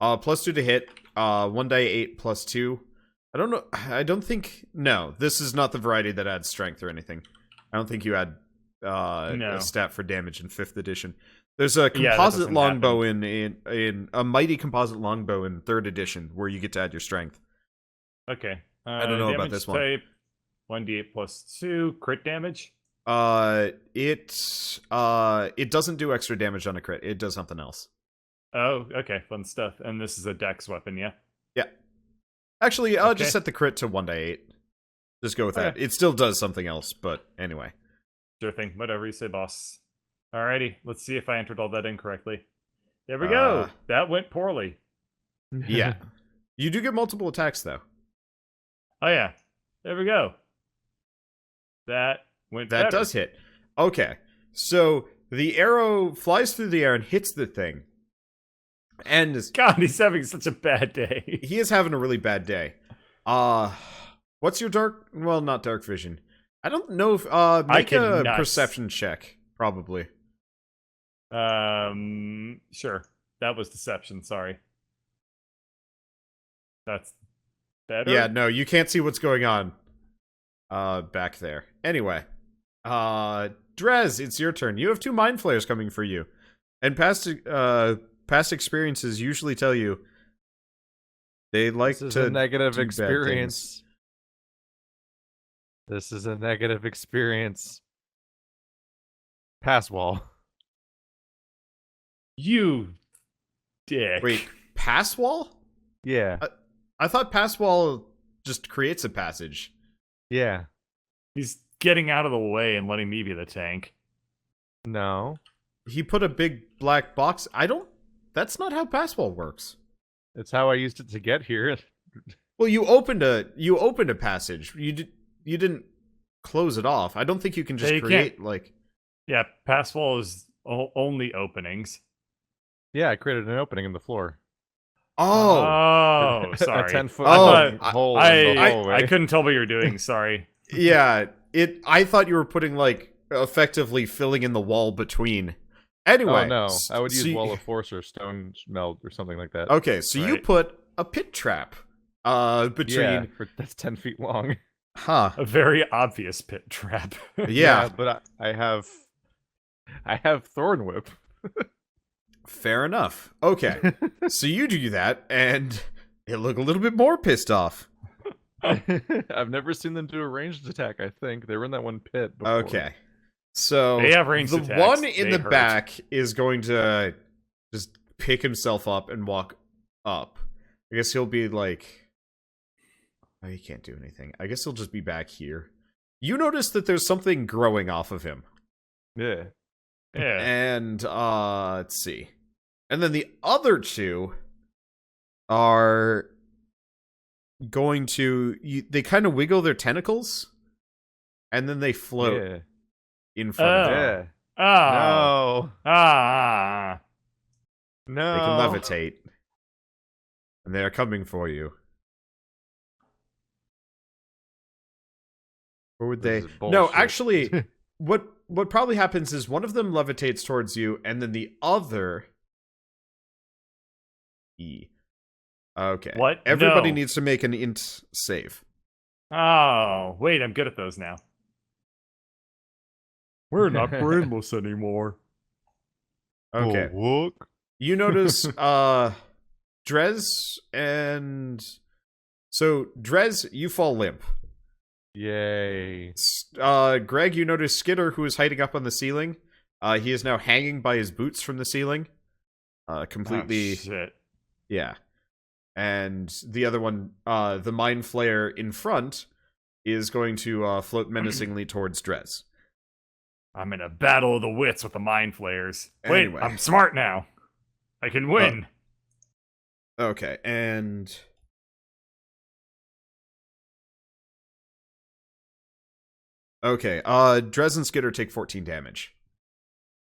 +2 to hit, 1d8 +2. I don't think, no, this is not the variety that adds strength or anything. I don't think you add No. a stat for damage in 5th edition. There's a Yeah, that composite doesn't longbow in a mighty composite longbow in 3rd edition where you get to add your strength. Okay. I don't know about damage this one. type, 1d8 +2, crit damage. It doesn't do extra damage on a crit. It does something else. Oh, okay, fun stuff. And this is a dex weapon, yeah? Yeah. Actually, I'll Okay. just set the crit to 1d8. Just go with that. Okay. It still does something else, but anyway. Sure thing. Whatever you say, boss. Alrighty, let's see if I entered all that incorrectly. There we go. That went poorly. Yeah. You do get multiple attacks, though. Oh yeah. There we go. That went That better. does hit. Okay. So the arrow flies through the air and hits the thing. And God, he's having such a bad day. he is having a really bad day. What's your not dark vision. I don't know if make a cannot perception check, probably. Sure. That was deception, sorry. That's better? Yeah, no, you can't see what's going on back there. Anyway, Drez, it's your turn. You have 2 mind flayers coming for you. And past experiences usually tell you they like This is to a negative do bad experience. This is a negative experience. Pass wall. You dick. Wait, pass wall? Yeah. I thought pass wall just creates a passage. Yeah. He's getting out of the way and letting me be the tank. No. He put a big black box. That's not how pass wall works. It's how I used it to get here. Well, you opened a passage. You didn't close it off. I don't think you can just Yeah, you create like. Yeah, pass wall is only openings. Yeah, I created an opening in the floor. Oh, Oh, sorry. A 10-foot Oh, I thought- hole in the hallway. I couldn't tell what you were doing, sorry. Yeah, I thought you were putting, like, effectively filling in the wall between. Anyway. Oh no, I would use so Wall of Force or Stone Melt or something like that. Okay, so you Right. put a pit trap Yeah, between that's 10 feet long. A very obvious pit trap. Yeah, but I have Thorn Whip. fair enough. Okay. So you do that and they look a little bit more pissed off. I've never seen them do a ranged attack. I think they were in that one pit before. Okay. So They have ranged the attacks. one in They the hurt. back is going to just pick himself up and walk up. I guess he'll be like, oh, he can't do anything. I guess he'll just be back here. You notice that there's something growing off of him. Yeah. Yeah. And let's see. And then the other two are going to they kind of wiggle their tentacles and then they float Yeah. in front of Oh. them. Yeah. Oh. No. Ah. No. They can levitate. And they are coming for you. Or would they? This is No, bullshit. actually, what probably happens is one of them levitates towards you, and then the other. Okay. What? Everybody No. needs to make an int save. Oh, wait, I'm good at those now. We're not brainless anymore. Okay. Look. You notice Drez and so Drez, you fall limp. Yay. Greg, you notice Skitter, who is hiding up on the ceiling. He is now hanging by his boots from the ceiling. Completely. Oh, shit. Yeah. And the other one, the Mind Flayer in front, is going to float menacingly towards Drez. I'm in a battle of the wits with the mind flayers. Wait, Anyway. I'm smart now. I can win. Okay, and... Okay, Drez and Skitter take 14 damage.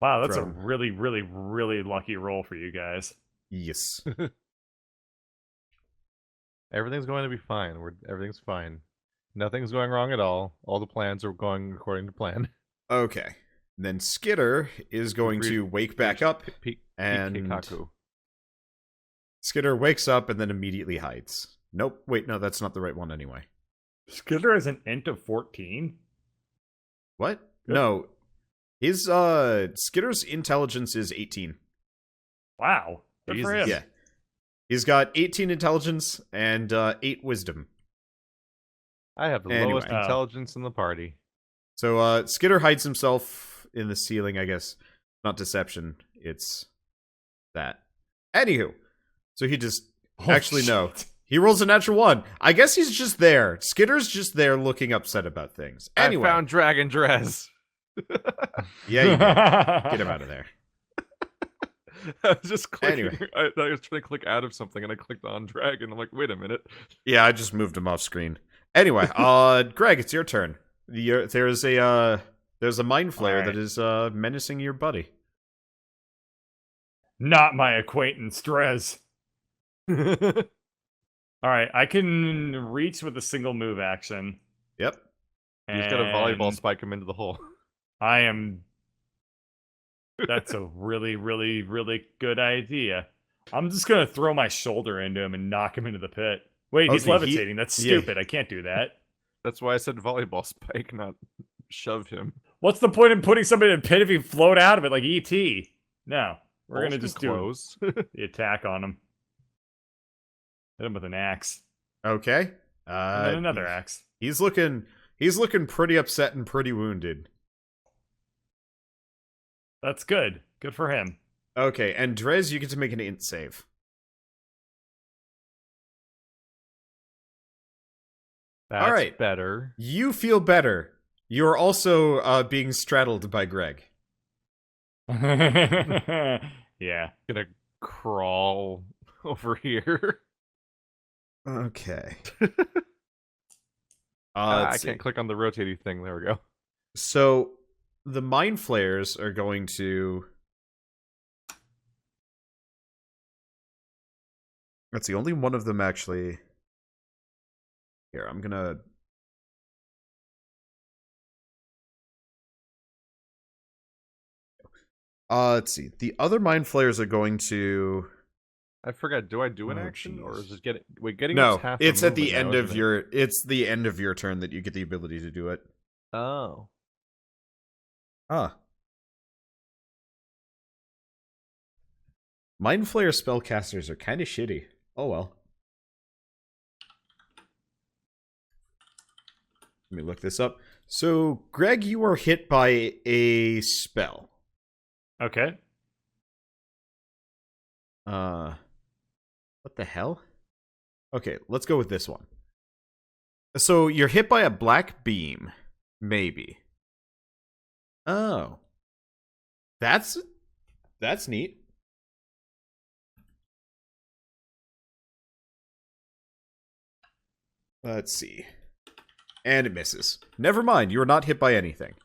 Wow, that's a from- really, really, really lucky roll for you guys. Yes. Everything's going to be fine. Everything's fine. Nothing's going wrong at all. All the plans are going according to plan. Okay. Then Skitter is going to wake back up, and Kikaku. Skitter wakes up and then immediately hides. Nope, wait, no, that's not the right one anyway. Skitter has an int of 14? What? Good. No. His, Skitter's intelligence is 18. Wow. Good for Jesus. him. Yeah. He's got 18 intelligence and 8 wisdom. I have the Anyway. lowest Oh. intelligence in the party. So, Skitter hides himself in the ceiling, I guess. Not deception, it's that. Anywho. So he just... Oh, Actually, no. shit. He rolls a natural 1. I guess he's just there. Skitter's just there looking upset about things. Anyway. I found Dragon Dress. Yeah, you did. Get him out of there. I was just clicking. Anyway. I was trying to click out of something and I clicked on Dragon. I'm like, wait a minute. Yeah, I just moved him off screen. Anyway, Greg, it's your turn. There's a mind flayer Alright. that is menacing your buddy. Not my acquaintance, Drez. Alright, I can reach with a single move action. Yep. You just got a volleyball and spike him into the hole. I am... That's a really, really, really good idea. I'm just gonna throw my shoulder into him and knock him into the pit. Wait, he's Okay, levitating. That's yeah. stupid. I can't do that. That's why I said volleyball spike, not shove him. What's the point in putting somebody in a pit if you float out of it like ET? No. We're gonna Balls just can do close. the attack on him. Hit him with an axe. Okay. And then another axe. He's looking pretty upset and pretty wounded. That's good. Good for him. Okay, and Drez, you get to make an int save. That's All right. better. You feel better. You are also being straddled by Greg. Yeah. Gonna crawl over here. Okay. I let's see. can't click on the rotating thing. There we go. So the mind flayers are going to. Let's see. Only one of them actually. Here, I'm gonna Let's see. The other mind flayers are going to. I forgot. Do I do an Oh, action, or jeez. is it getting? Wait, getting No, up's half it's at the movement, end though, of isn't it? your. It's the end of your turn that you get the ability to do it. Oh. Ah. Mind flayer spellcasters are kind of shitty. Oh well. Let me look this up. So, Greg, you are hit by a spell. Okay. What the hell? Okay, let's go with this one. So, you're hit by a black beam. Maybe. Oh. That's neat. Let's see. And it misses. Never mind, you are not hit by anything.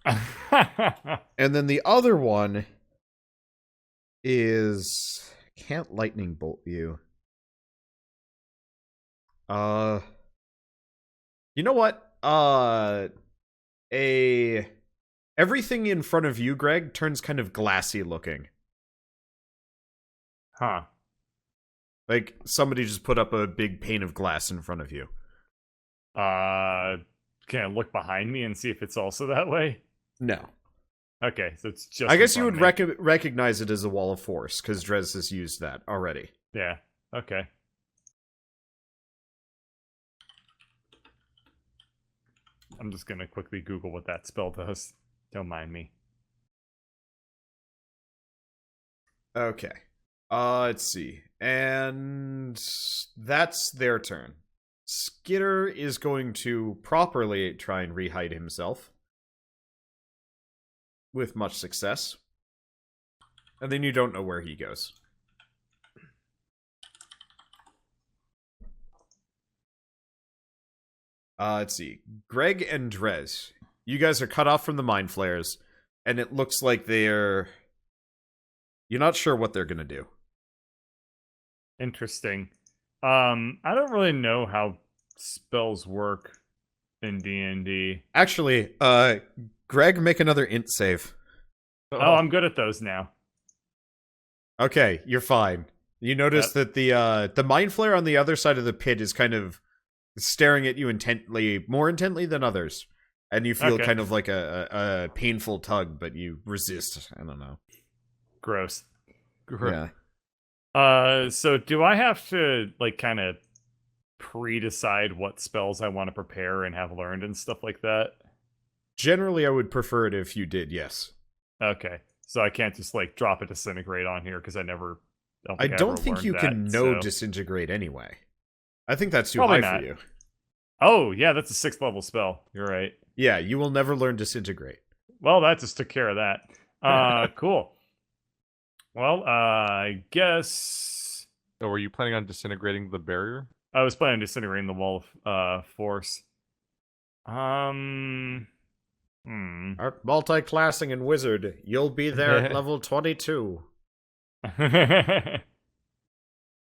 And then the other one is... Can't lightning bolt you. You know what? Everything in front of you, Greg, turns kind of glassy looking. Huh. Like somebody just put up a big pane of glass in front of you. Can I look behind me and see if it's also that way? No. Okay, so it's just. I guess in you front would of me. recognize it as a wall of force, because Drez has used that already. Yeah. Okay. I'm just gonna quickly Google what that spell does. Don't mind me. Okay. Let's see. And that's their turn. Skitter is going to properly try and rehide himself. With much success. And then you don't know where he goes. Let's see. Greg and Drez. You guys are cut off from the mind flares. And it looks like they're... You're not sure what they're going to do. Interesting. I don't really know how spells work in D&D. Actually, Greg, make another int save. Oh, I'm good at those now. Okay, you're fine. You notice that the mind flare on the other side of the pit is kind of staring at you intently, more intently than others. And you feel kind of like a painful tug, but you resist. I don't know. Gross. Yeah. So do I have to, like, kind of pre-decide what spells I want to prepare and have learned and stuff like that? Generally, I would prefer it if you did, yes. Okay. So I can't just, like, drop a disintegrate on here because I I don't think you can know disintegrate anyway. I think that's too high for you. Oh, yeah, that's a 6th level spell. You're right. Yeah, you will never learn disintegrate. Well, that just took care of that. Cool. Well, I guess... Oh, were you planning on disintegrating the barrier? I was planning on disintegrating the wall of force. Our multi-classing and wizard, you'll be there at level 22. Well,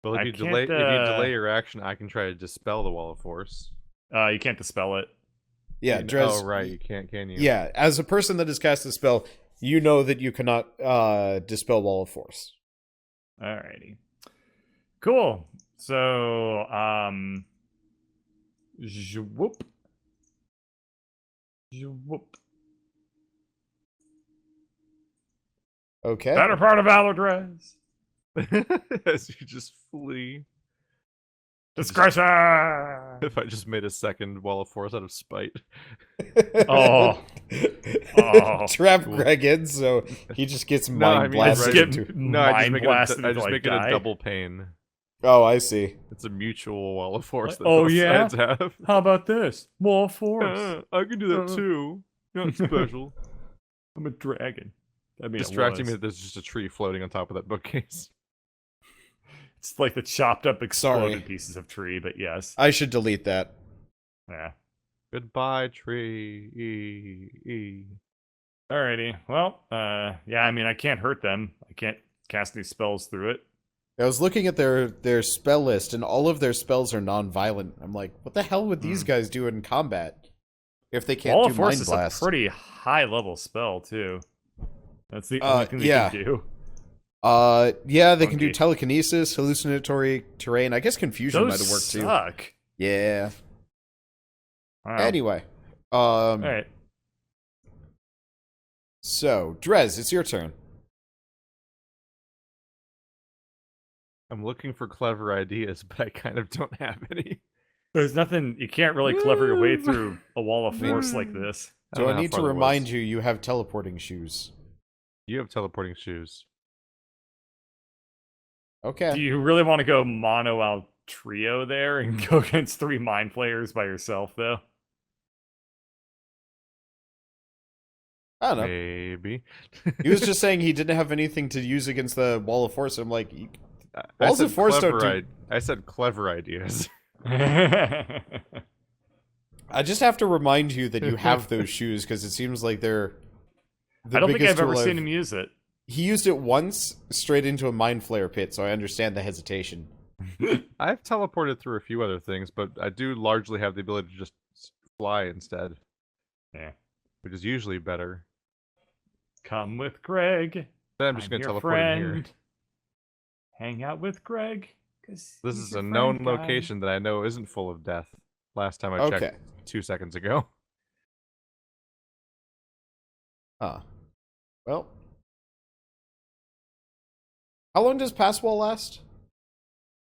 if you delay your action, I can try to dispel the wall of force. You can't dispel it. Yeah, Drez. Oh, right, you can't, can you? Yeah, as a person that has cast a spell, you know that you cannot dispel wall of force. Alrighty. Cool. So, whoop. Okay. Better part of Ballard. As you just flee. Discretion! If I just made a second wall of force out of spite. Oh. Trap Greg in, so he just gets mind blasted. I just make it a double pane. Oh, I see. It's a mutual wall of force that oh, both yeah? sides have. How about this? Wall of force. I can do that too. You're not special. I'm a dragon. I mean, distracting me that there's just a tree floating on top of that bookcase. It's like the chopped up exploded pieces of tree, but yes. I should delete that. Yeah. Goodbye, tree. Alrighty. Well, yeah, I mean, I can't hurt them. I can't cast any spells through it. I was looking at their spell list, and all of their spells are non-violent. I'm like, what the hell would these guys do in combat if they can't do Mind Blast? Is a pretty high level spell too. That's the only thing they can do. Yeah, they can do Funky. telekinesis, hallucinatory terrain. I guess confusion might have worked too. Suck. Yeah. Wow. Anyway, All right. so Drez, it's your turn. I'm looking for clever ideas, but I kind of don't have any. There's nothing. You can't really clever your way through a wall of force like this. Do I don't know how need to far that remind was. you you have teleporting shoes? You have teleporting shoes. Okay. Do you really want to go mono al trio there and go against 3 mind flayers by yourself, though? I don't know. Maybe. He was just saying he didn't have anything to use against the wall of force. I'm like, I walls said of force don't clever do. I said clever ideas. I just have to remind you that you have those shoes because it seems like they're. I don't think biggest I've ever tool seen him use it. He used it once straight into a mind flare pit, so I understand the hesitation. I've teleported through a few other things, but I do largely have the ability to just fly instead. Yeah. Which is usually better. Come with Greg. Then I'm just going to your teleport in here. friend. Hang out with Greg. This is a known location that I know isn't full of death. Last time I checked 2 seconds ago. Well. How long does Passwall last?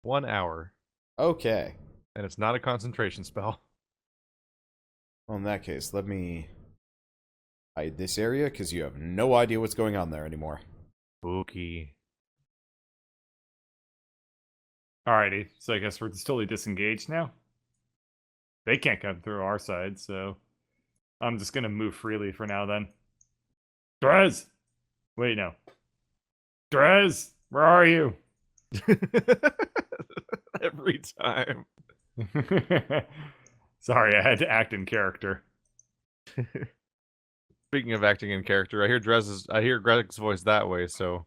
1 hour. Okay. And it's not a concentration spell. Well, in that case, let me hide this area, because you have no idea what's going on there anymore. Spooky. Alrighty, so I guess we're totally disengaged now. They can't come through our side, so I'm just gonna move freely for now then. Drez! Wait, no. Drez! Where are you? Every time. Sorry, I had to act in character. Speaking of acting in character, I hear Greg's voice that way, so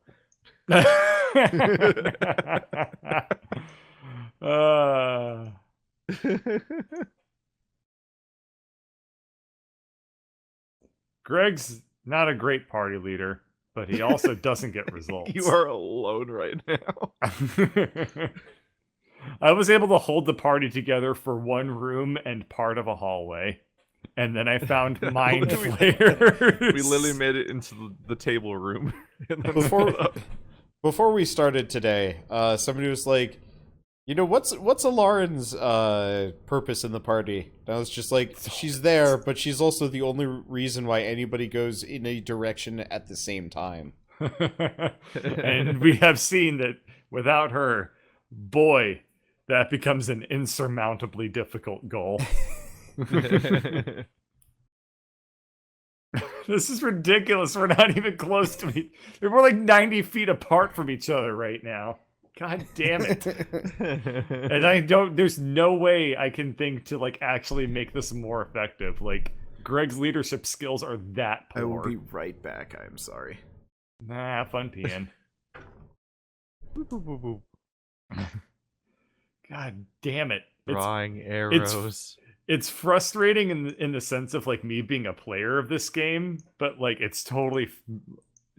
Greg's not a great party leader, but he also doesn't get results. you are alone right now. I was able to hold the party together for one room and part of a hallway. And then I found mind flayers. We literally made it into the table room. And then Before we started today, somebody was like, you know, what's Alarin's purpose in the party? And I was just like, she's there, but she's also the only reason why anybody goes in a direction at the same time. And we have seen that without her, boy, that becomes an insurmountably difficult goal. This is ridiculous. We're not even close to me. We're like 90 feet apart from each other right now. God damn it. And there's no way I can think to like actually make this more effective. Like, Greg's leadership skills are that poor. I will be right back, I'm sorry. Nah, fun peeing. God damn it. Drawing arrows. It's frustrating in the sense of like me being a player of this game, but like it's totally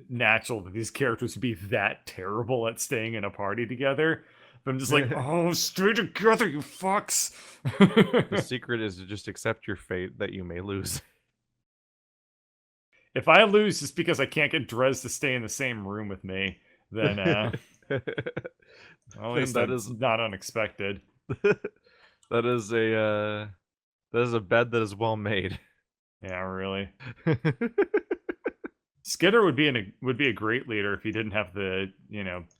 natural that these characters would be that terrible at staying in a party together. But I'm just like, oh, stay together, you fucks. The secret is to just accept your fate that you may lose. If I lose just because I can't get Drez to stay in the same room with me, then well, at least that is not unexpected. That is a bed that is well made. Yeah, really. Skidder would be a great leader if he didn't have the,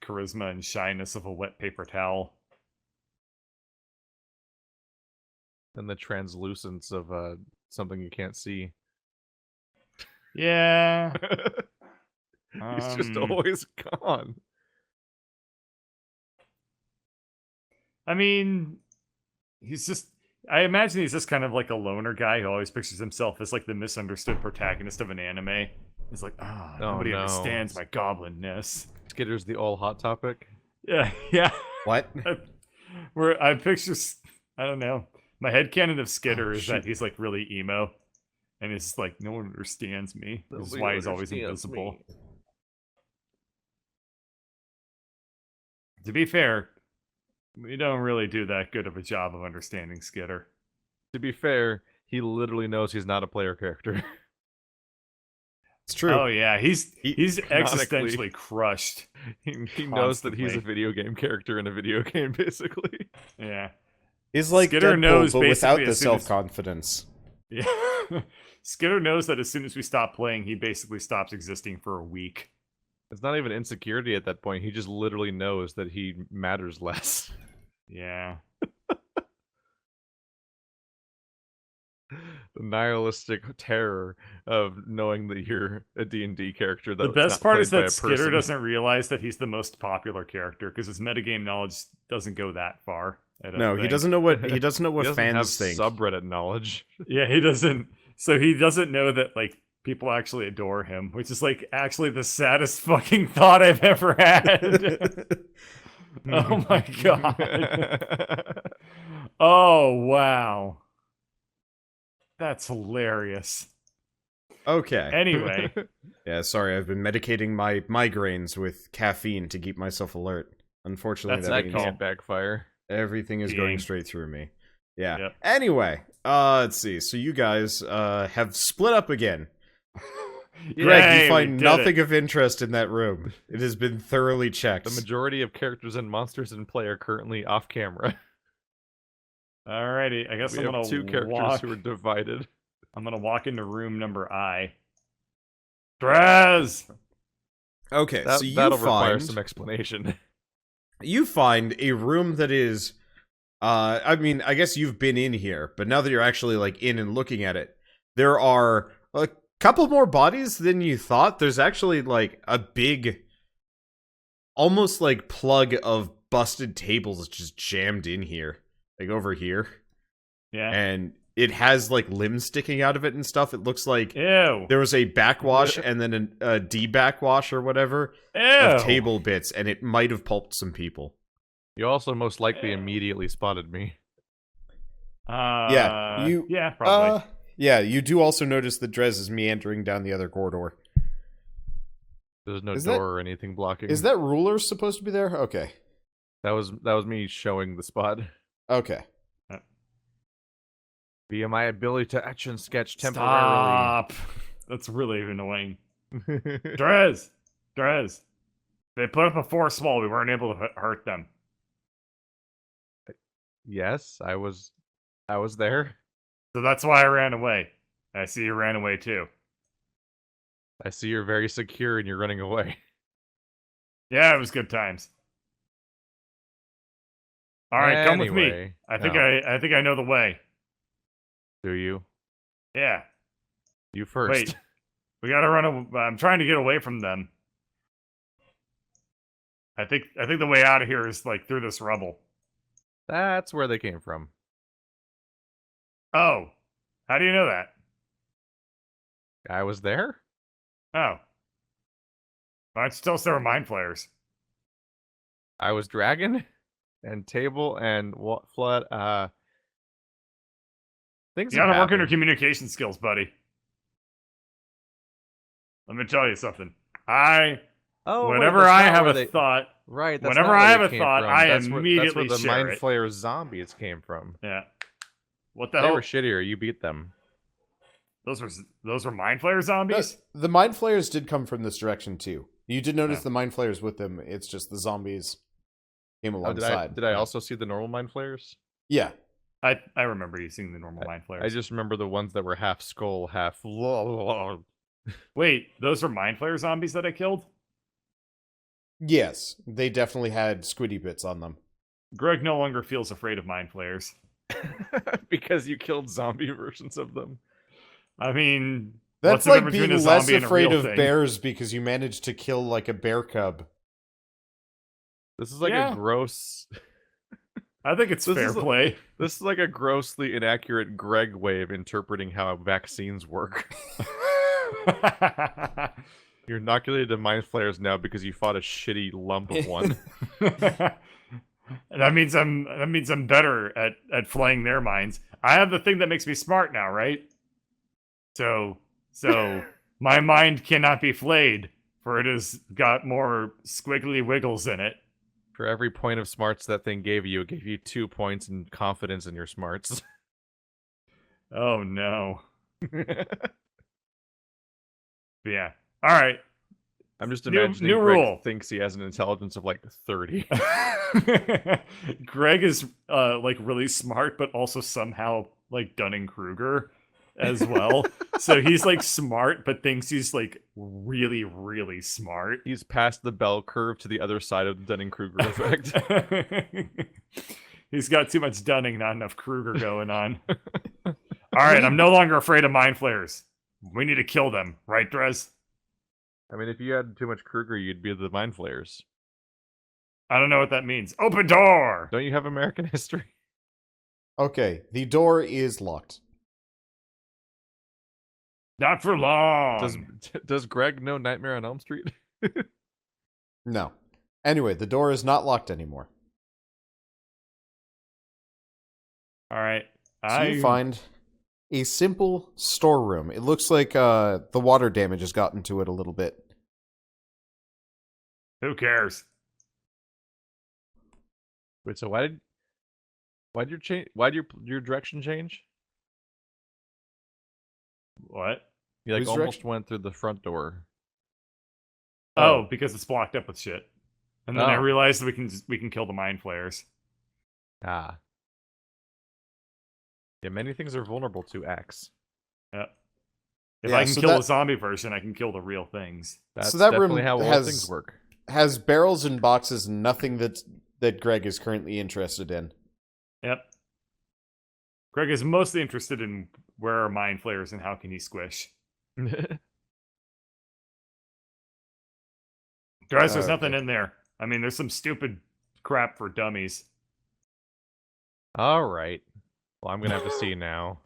charisma and shyness of a wet paper towel. And the translucence of something you can't see. Yeah. He's just always gone. I mean, I imagine he's just kind of like a loner guy who always pictures himself as like the misunderstood protagonist of an anime. He's like, nobody understands my goblinness. Skitter's the all hot topic. Yeah. What? Where I picture, I don't know. My headcanon of Skidder is that he's like really emo. And it's just like, no one understands me. This is why he's always invisible. To be fair, we don't really do that good of a job of understanding Skitter. To be fair, he literally knows he's not a player character. It's true. Oh yeah, he's canonically- existentially crushed. He knows that he's a Constantly. video game character in a video game, basically. Yeah. He's like Skitter Deadpool, knows but without basically the as soon as- self-confidence. Yeah. Skitter knows that as soon as we stop playing, he basically stops existing for a week. It's not even insecurity at that point. He just literally knows that he matters less. Yeah. The nihilistic terror of knowing that you're a D&D character. The That's best not part played is by that a Skitter person. doesn't realize that he's the most popular character because his metagame knowledge doesn't go that far. I don't No, he think. doesn't know what he doesn't know He what doesn't have fans think. subreddit knowledge. Yeah, he doesn't. So he doesn't know that like people actually adore him, which is like actually the saddest fucking thought I've ever had. Oh my god. Oh wow. That's hilarious. Okay. Anyway, Yeah, sorry, I've been medicating my migraines with caffeine to keep myself alert. Unfortunately, That's that That means call. can't backfire. everything is going Being. straight through me. Yeah. Yep. Anyway, let's see. So you guys have split up again. Yay, Greg, you we find did nothing it. of interest in that room. It has been thoroughly checked. The majority of characters and monsters in play are currently off camera. Alrighty, I guess We I'm have gonna two characters walk. who are divided. I'm gonna walk into room number I. Drez! Okay, That, so you that'll require find some explanation. you find a room that is I mean, I guess you've been in here, but now that you're actually like in and looking at it, there are a couple more bodies than you thought. There's actually like a big almost like plug of busted tables just jammed in here. Like over here. Yeah. And it has like limbs sticking out of it and stuff. It looks like Ew. there was a backwash and then a de-backwash or whatever Ew. of table bits, and it might have pulped some people. You also most likely immediately spotted me. Yeah, you- Yeah, probably. Yeah, you do also notice that Drez is meandering down the other corridor. There's no Is door that- or anything blocking. Is that ruler supposed to be there? Okay. That was me showing the spot Okay. via my ability to etch and sketch temporarily. Stop. That's really annoying. Drez! Drez! They put up a force wall. We weren't able to hurt them. Yes, I was there. So that's why I ran away. I see you ran away too. I see you're very secure and you're running away. Yeah, it was good times. All right, come with me. Anyway, I think no. I think I know the way. Do you? Yeah. You first. Wait. We gotta run. I'm trying to get away from them. I think the way out of here is like through this rubble. That's where they came from. Oh, how do you know that? I was there? Oh, why don't you tell us there were mind flayers? I was dragon and table and flood. Things You have gotta work on your happened. communication skills, buddy. Let me tell you something. I Oh, wait, whenever that's I not have where a they- thought, Right. That's whenever not I where have they a came thought, from. I that's where immediately the share Mind it. Flayer zombies came from. yeah. What the They hell? were shittier. You beat them. Those were mind flayer zombies. The mind flayers did come from this direction too. You did notice Oh. the mind flayers with them. It's just the zombies came Oh, alongside. did I also see the normal Mind Flayers? Yeah. I remember you seeing the normal mind flayers. I just remember the ones that were half skull, half. Wait, those were mind flayer zombies that I killed? Yes, they definitely had squiddy bits on them. Greg no longer feels afraid of mind flayers. Because you killed zombie versions of them. I mean, That's what's the like difference being between a less zombie and a afraid real of thing? bears because you managed to kill like a bear cub. This is like Yeah. a gross. I think it's This fair is a- play. This is like a grossly inaccurate Greg way of interpreting how vaccines work. You're inoculated to mind flayers now because you fought a shitty lump of one. that means I'm better at flaying their minds. I have the thing that makes me smart now, right? So my mind cannot be flayed, for it has got more squiggly wiggles in it. For every point of smarts that thing gave you, it gave you 2 points in confidence in your smarts. Oh no. Yeah. All right. I'm just New imagining Greg rule. thinks he has an intelligence of like 30. Greg is like really smart, but also somehow like Dunning-Kruger as well. So he's like smart, but thinks he's like really, really smart. He's past the bell curve to the other side of the Dunning-Kruger effect. He's got too much Dunning, not enough Kruger going on. All right, I'm no longer afraid of mind flayers. We need to kill them, right, Drez? I mean, if you had too much Kruger, you'd be the mind flayers. I don't know what that means. Open door! Don't you have American history? Okay, the door is locked. Not for long. Does Greg know Nightmare on Elm Street? No. Anyway, the door is not locked anymore. All right. So you find a simple storeroom. It looks like the water damage has gotten to it a little bit. Who cares? Wait, so why'd your direction change? What? You like Whose almost direction? went through the front door. Oh, because it's blocked up with shit. And then I Oh. realized we can kill the mind flayers. Ah. Yeah, many things are vulnerable to X. Yep. If Yeah, I can so kill that- the zombie version, I can kill the real things. That's that room definitely how all has- things work. Has barrels and boxes, nothing that Greg is currently interested in. Yep. Greg is mostly interested in where are mind flayers and how can he squish. Guys, there's nothing Okay. in there. I mean, there's some stupid crap for dummies. All right. Well, I'm gonna have to see now.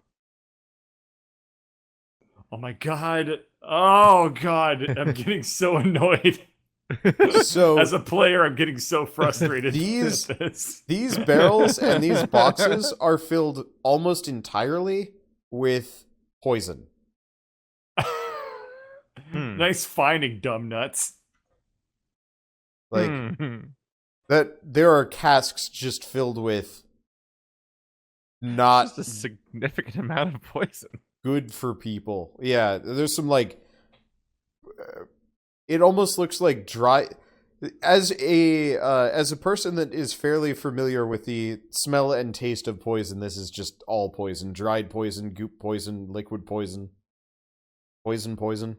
Oh my god. Oh god. I'm getting so annoyed. So As a player, I'm getting so frustrated These- with this. these barrels and these boxes are filled almost entirely with poison. Nice finding, dumb nuts. Like Hmm. that there are casks just filled with not Just a significant amount of poison. good for people. Yeah, there's some like it almost looks like dry as a person that is fairly familiar with the smell and taste of poison. This is just all poison: dried poison, goop poison, liquid poison, poison.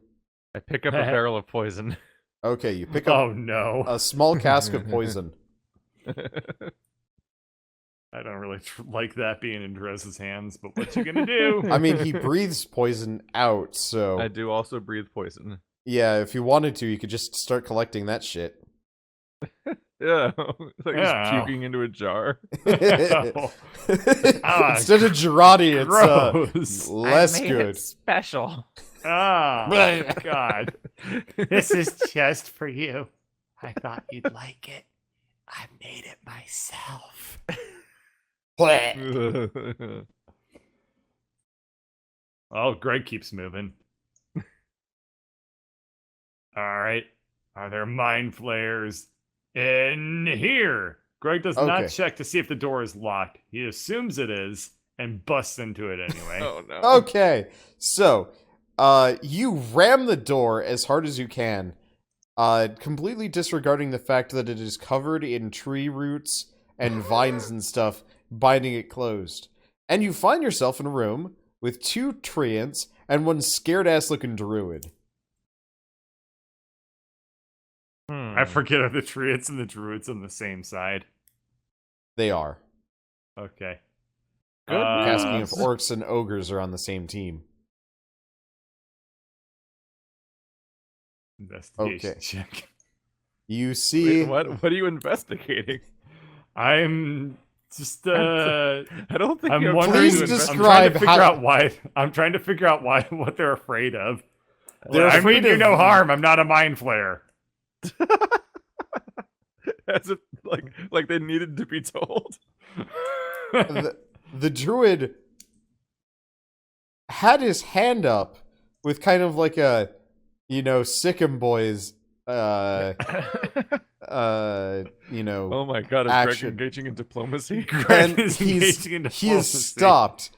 I pick up a barrel of poison. Okay, you pick up Oh no. a small cask of poison. I don't really like that being in Drez's hands, but what you gonna do? I mean, he breathes poison out, so I do also breathe poison. yeah, if you wanted to, you could just start collecting that shit. Yeah, it's like Yeah. just puking into a jar. Oh, Ah, Instead of Girardi, it's gross. less good. special. Ah, God. This is just for you. I thought you'd like it. I made it myself. Oh, Greg keeps moving. All right. Are there mind flayers in here? Greg does not Okay. check to see if the door is locked. He assumes it is and busts into it anyway. Oh no. Okay, so you ram the door as hard as you can, completely disregarding the fact that it is covered in tree roots and vines and stuff, binding it closed. And you find yourself in a room with two treants and one scared-ass looking druid. I forget if the Treants and the Druids on the same side. They are. Okay. Good Asking if news. orcs and ogres are on the same team. Investigation Okay. check. You see... Wait, what are you investigating? I'm just I don't think I'm you have wondering. Please time to invest- I'm trying to describe figure how- out why. I'm trying to figure out why what they're afraid of. They're I afraid mean you of- no harm. I'm not a mind flayer. As if like they needed to be told. the druid had his hand up with kind of like a, you know, Sikkim boys Oh my god, is Greg action. engaging in diplomacy? Greg And is he engaging in is diplomacy. stopped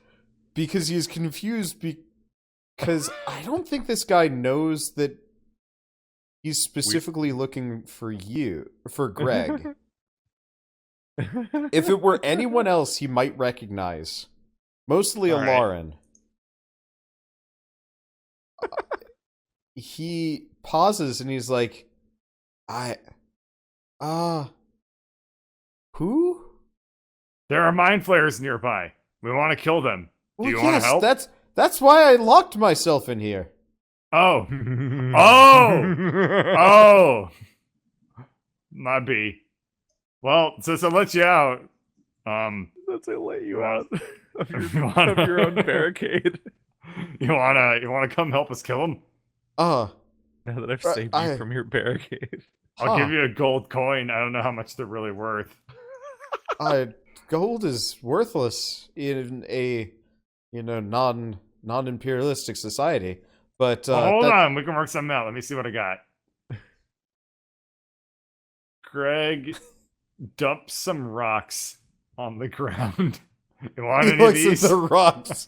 because he is confused because I don't think this guy knows that he's specifically looking for Greg. If it were anyone else, he might recognize. Mostly All right. Lauren. He pauses and he's like, who? There are mind flayers nearby. We want to kill them. Do you want to help? That's why I locked myself in here. Oh. Oh. Might be. Well, since I let you out, Let's let you want- out of if your, you wanna- of your own barricade. you wanna come help us kill him? Uh, Now that I've saved you from your barricade. I'll give you a gold coin. I don't know how much they're really worth. Gold is worthless in a, non-imperialistic society. But Hold on, we can work something out. Let me see what I got. Greg dumps some rocks on the ground. You want He any of looks these? at the rocks,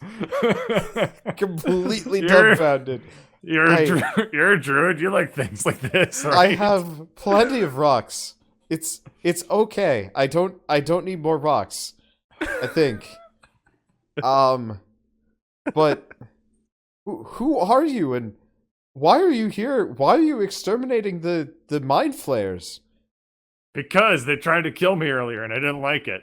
completely You're- dumbfounded. You're a druid. You like things like this. I Right? have plenty of rocks. It's okay. I don't need more rocks. I think. But who are you and why are you here? Why are you exterminating the mind flayers? Because they tried to kill me earlier and I didn't like it.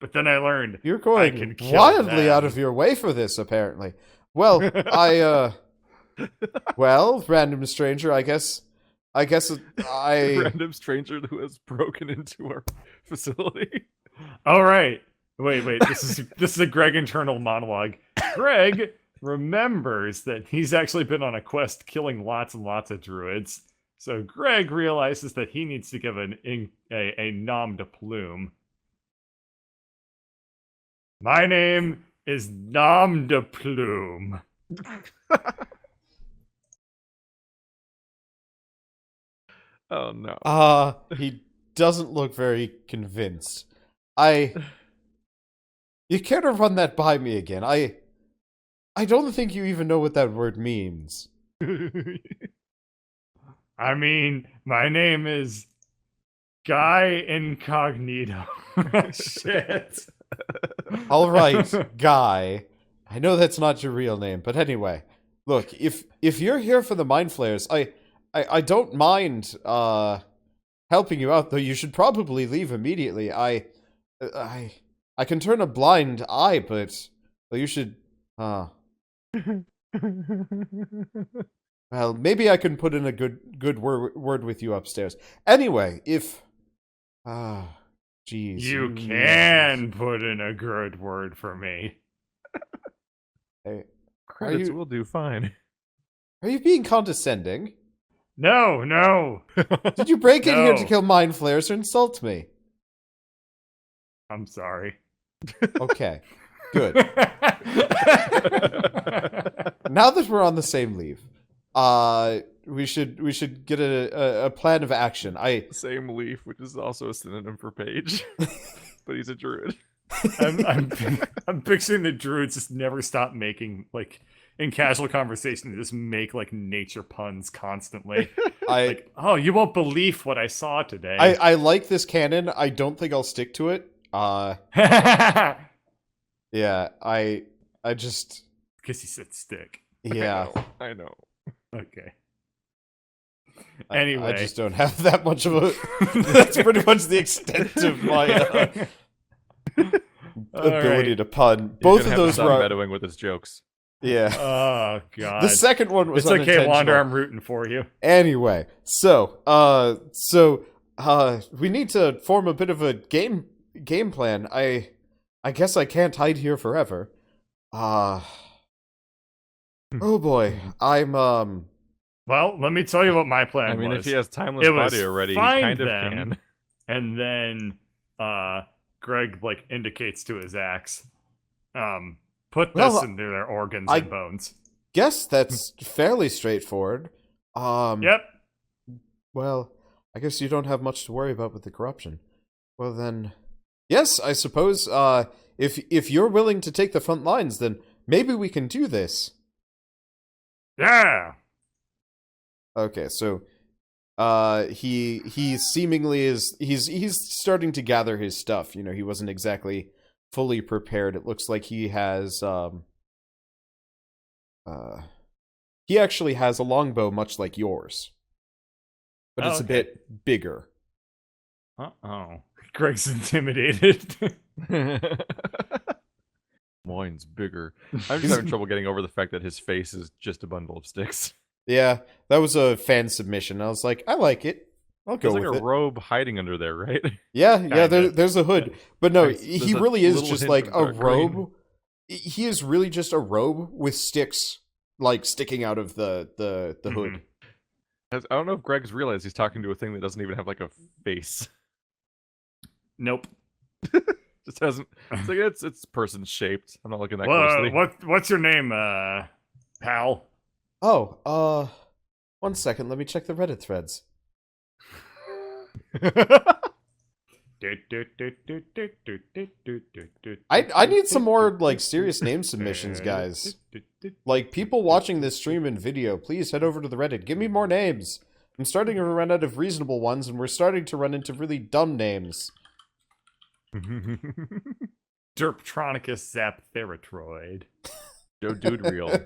But then I learned You're I going can kill wildly them. out of your way for this, apparently. Well, well, random stranger, I guess Random stranger who has broken into our facility. All right. Wait. This is a Greg internal monologue. Greg remembers that he's actually been on a quest killing lots and lots of druids. So Greg realizes that he needs to give a nom de plume. My name is Nom de Plume. Oh no. He doesn't look very convinced. You care to run that by me again? I don't think you even know what that word means. I mean, my name is Guy Incognito. Shit. All right, guy. I know that's not your real name, but anyway, look, if you're here for the mind flayers, I don't mind helping you out, though you should probably leave immediately. I can turn a blind eye, but you should well, maybe I can put in a good word with you upstairs. Anyway, if jeez. You can put in a good word for me. Hey, Credits you- will do fine. are you being condescending? No. Did you break in here to No. kill mind flayers or insult me? I'm sorry. Okay, good. Now that we're on the same leave, we should get a plan of action. Same leaf, which is also a synonym for page. But he's a druid. I'm picturing the druids just never stop making, like, in casual conversation, they just make, like, nature puns constantly. Like, oh, you won't believe what I saw today. I like this canon. I don't think I'll stick to it. Yeah, I just Because he said stick. yeah. I know. Okay. I Anyway. just don't have that much of a. That's pretty much the extent of my ability to pun. Both of those were. meddling with his jokes. Yeah. Oh, God. The second one was It's okay, unintentional. Wander, I'm rooting for you. Anyway, so we need to form a bit of a game plan. I guess I can't hide here forever. Oh boy, I'm Well, let me tell you what my plan I mean, was. if he has timeless It was body already, he find kind of them. can. And then Greg, like, indicates to his axe, put this Well, into their organs I- and bones. guess that's fairly straightforward. Yep. Well, I guess you don't have much to worry about with the corruption. Well then, yes, I suppose, if you're willing to take the front lines, then maybe we can do this. Yeah. Okay, so, he seemingly is, he's starting to gather his stuff, you know, he wasn't exactly fully prepared. It looks like he has, he actually has a longbow much like yours. But it's a bit bigger. Uh-oh. Greg's intimidated. Mine's bigger. I'm just having trouble getting over the fact that his face is just a bundle of sticks. Yeah, that was a fan submission. I was like, I like it. I'll go There's with like it. a robe hiding under there, right? Yeah, Kinda. there's a hood. But no, There's he a really is little just hint like of a dark green. robe. He is really just a robe with sticks, like, sticking out of the hood. I don't know if Greg's realized he's talking to a thing that doesn't even have like a face. Nope. Just hasn't. It's like it's person shaped. I'm not looking that Well, closely. what's your name, pal? Oh, 1 second, let me check the Reddit threads. I need some more, like, serious name submissions, guys. Like, people watching this stream and video, please head over to the Reddit. Give me more names. I'm starting to run out of reasonable ones, and we're starting to run into really dumb names. Derptronicus Zaptheratroid. Joe Dude Real.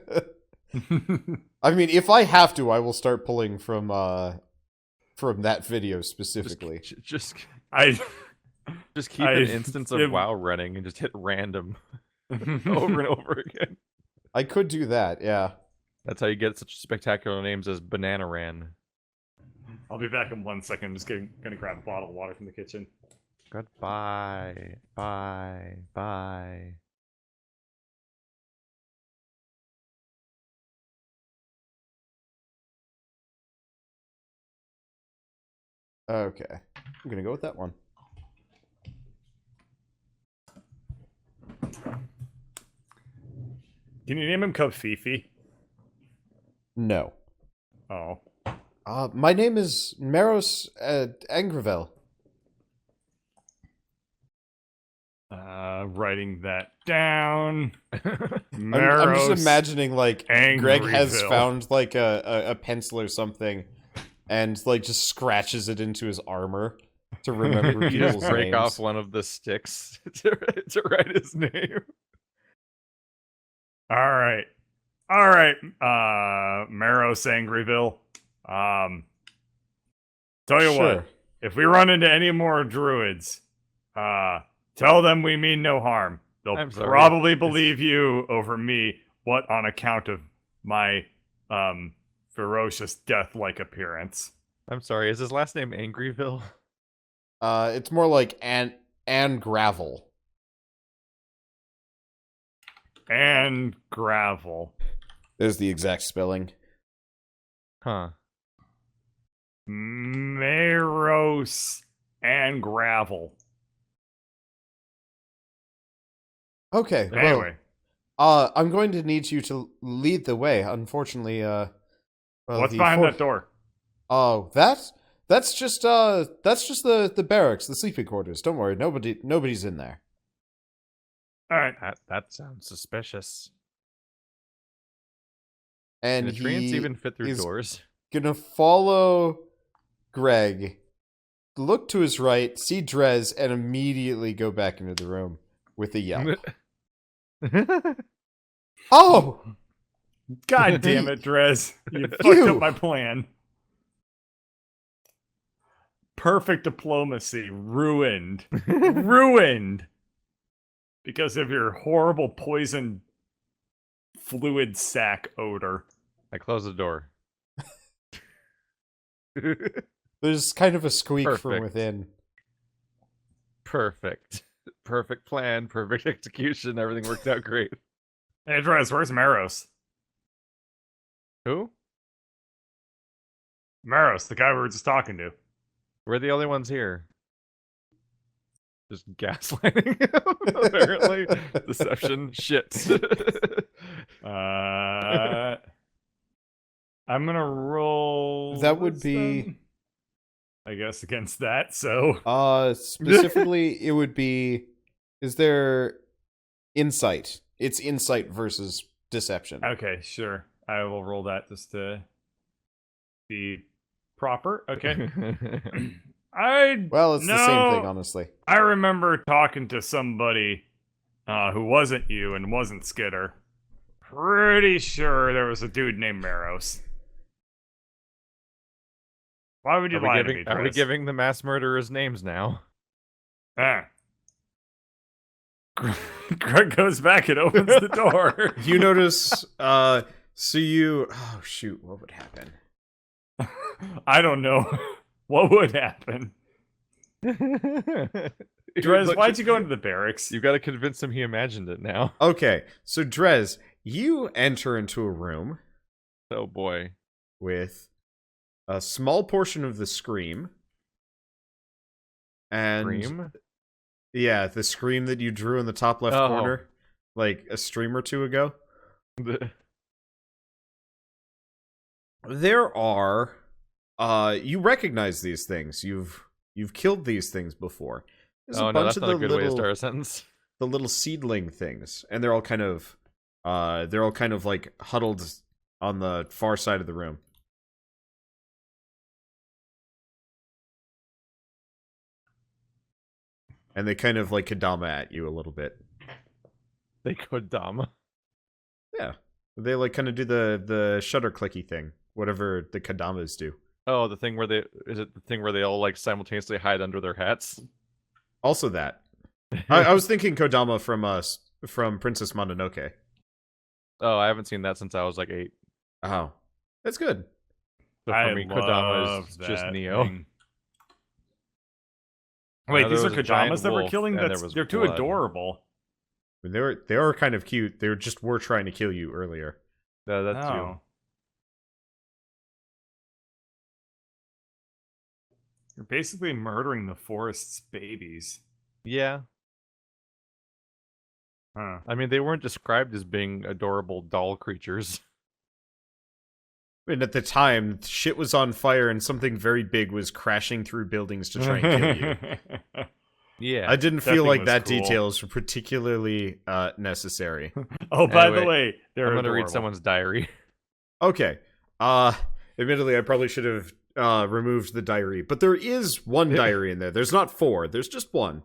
I mean, if I have to, I will start pulling from that video specifically. Just I keep an instance of WoW running and just hit random over and over again. I could do that, yeah. That's how you get such spectacular names as Banana Ran. I'll be back in 1 second. I'm just gonna grab a bottle of water from the kitchen. Goodbye. Bye. Bye. Okay. I'm gonna go with that one. Can you name him Fifi? No. Oh. My name is Maros Angrevel. Writing that down. I'm just imagining, like, Greg has Angryville. found, like, a pencil or something, and, like, just scratches it into his armor to remember You just people's break names. off one of the sticks to write his name. All right, Maros Angryville. Tell you Sure. what, if we run into any more druids, tell them we mean no harm. They'll I'm sorry. probably believe you over me. What on account of my ferocious death-like appearance? I'm sorry, is his last name Angryville? It's more like and gravel. And gravel. There's the exact spelling. Huh. Maros and gravel. Okay, well, Anyway, I'm going to need you to lead the way. Unfortunately, well, what's the behind for- that door? Oh, that's just the barracks, the sleeping quarters. Don't worry, nobody's in there. All right. That sounds suspicious. And Can the treants he even fit through is doors? gonna follow Greg, look to his right, see Drez, and immediately go back into the room with a yelp. Oh! God damn it, Drez. You fucked You. up my plan. Perfect diplomacy ruined. Ruined. Because of your horrible poison fluid sac odor. I close the door. There's kind of a squeak from Perfect. within. Perfect. Perfect plan, perfect execution, everything worked out great. Hey, Drez, where's Maros? Who? Maros, the guy we were just talking to. We're the only ones here. Just gaslighting him, apparently. Deception. Shit. I'm gonna roll. That would what's be- the- I guess, against that. So Specifically, it would be. Is there insight? It's insight versus deception. okay, sure. I will roll that just to be proper. Okay. I Well, it's the same thing, no. honestly. I remember talking to somebody who wasn't you and wasn't Skitter. Pretty sure there was a dude named Maros. Why would you lie to me, Are we Chris? giving the mass murderers names now? Ah. Greg goes back and opens the door. You notice, so you. Oh, shoot, what would happen? I don't know. What would happen? Drez, Look, why'd you go into the barracks? You gotta convince him he imagined it now. Okay, so Drez, you enter into a room Oh boy. with a small portion of the scream. And Scream? yeah, the scream that you drew in the top left Oh. corner, like a stream or two ago. There are, you recognize these things. You've killed these things before. There's Oh a no, bunch that's of not a the good way to little, start a sentence. the little seedling things, and they're all kind of like huddled on the far side of the room. And they kind of like Kadama at you a little bit. They could dumb. Yeah. They like kind of do the shutter clicky thing, whatever the Kadamas do. Oh, the thing where they all like simultaneously hide under their hats? Also that. I was thinking Kodama from Princess Mononoke. Oh, I haven't seen that since I was like 8. Oh. That's good. So for me, Kodama is just Neo. Wait, Now, these there are was a giant Kadamas that we're wolf, killing? and there was They're too blood. adorable. I mean, they are kind of cute. They were trying to kill you earlier. That's you. Oh. You're basically murdering the forest's babies. Yeah. Huh. I mean, they weren't described as being adorable doll creatures. I mean, at the time, shit was on fire and something very big was crashing through buildings to try and kill you. Yeah. I didn't That feel thing like was that cool. details were particularly necessary. Oh, by Anyway, the way, they're I'm gonna adorable. read someone's diary. Okay. Admittedly, I probably should have removed the diary, but there is one diary in there. There's not 4. There's just one.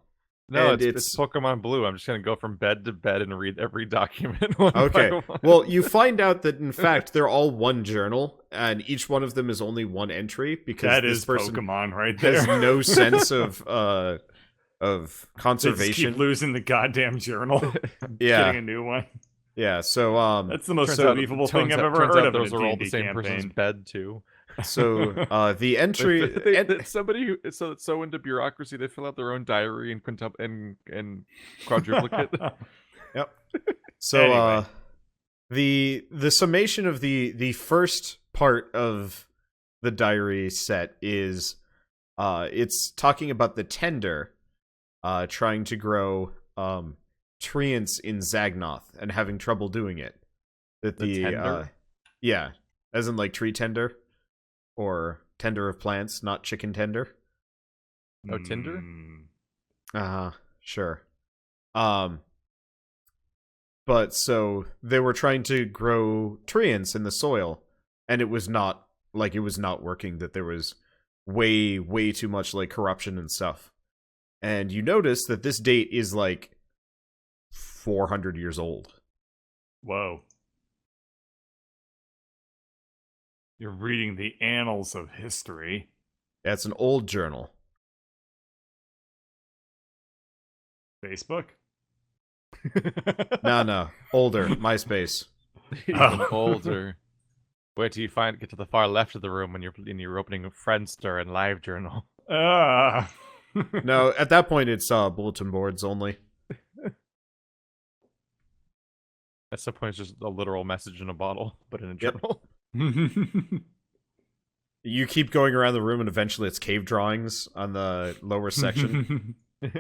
No, And it's Pokemon Blue. I'm just gonna go from bed to bed and read every document one Okay. by one. Well, you find out that in fact they're all one journal, and each one of them is only one entry because That this is person Pokemon right has there. no sense of They just conservation. keep losing the goddamn journal. Yeah. Getting a new one. Yeah. So That's the most Turns out- believable thing turns I've out- ever turns heard out of in those a are all D&D the same person's campaign. bed too. so the entry. Somebody who is so into bureaucracy, they fill out their own diary and and quadruplicate. Yep. So Anyway. the summation of the first part of the diary set is it's talking about the tender trying to grow treants in Zagnoth and having trouble doing it. That The tender? Yeah, as in like tree tender or tender of plants, not chicken tender. Oh, Tinder? Mm. Sure. But so they were trying to grow treants in the soil, and it was not working, that there was way too much like corruption and stuff. And you notice that this date is like 400 years old. Whoa. You're reading the annals of history. That's an old journal. Facebook? No, older. MySpace. Even older. Wait till you get to the far left of the room when you're opening a Friendster and LiveJournal. Ah. No, at that point it's bulletin boards only. At some point, it's just a literal message in a bottle, but in a journal. You keep going around the room, and eventually it's cave drawings on the lower section. All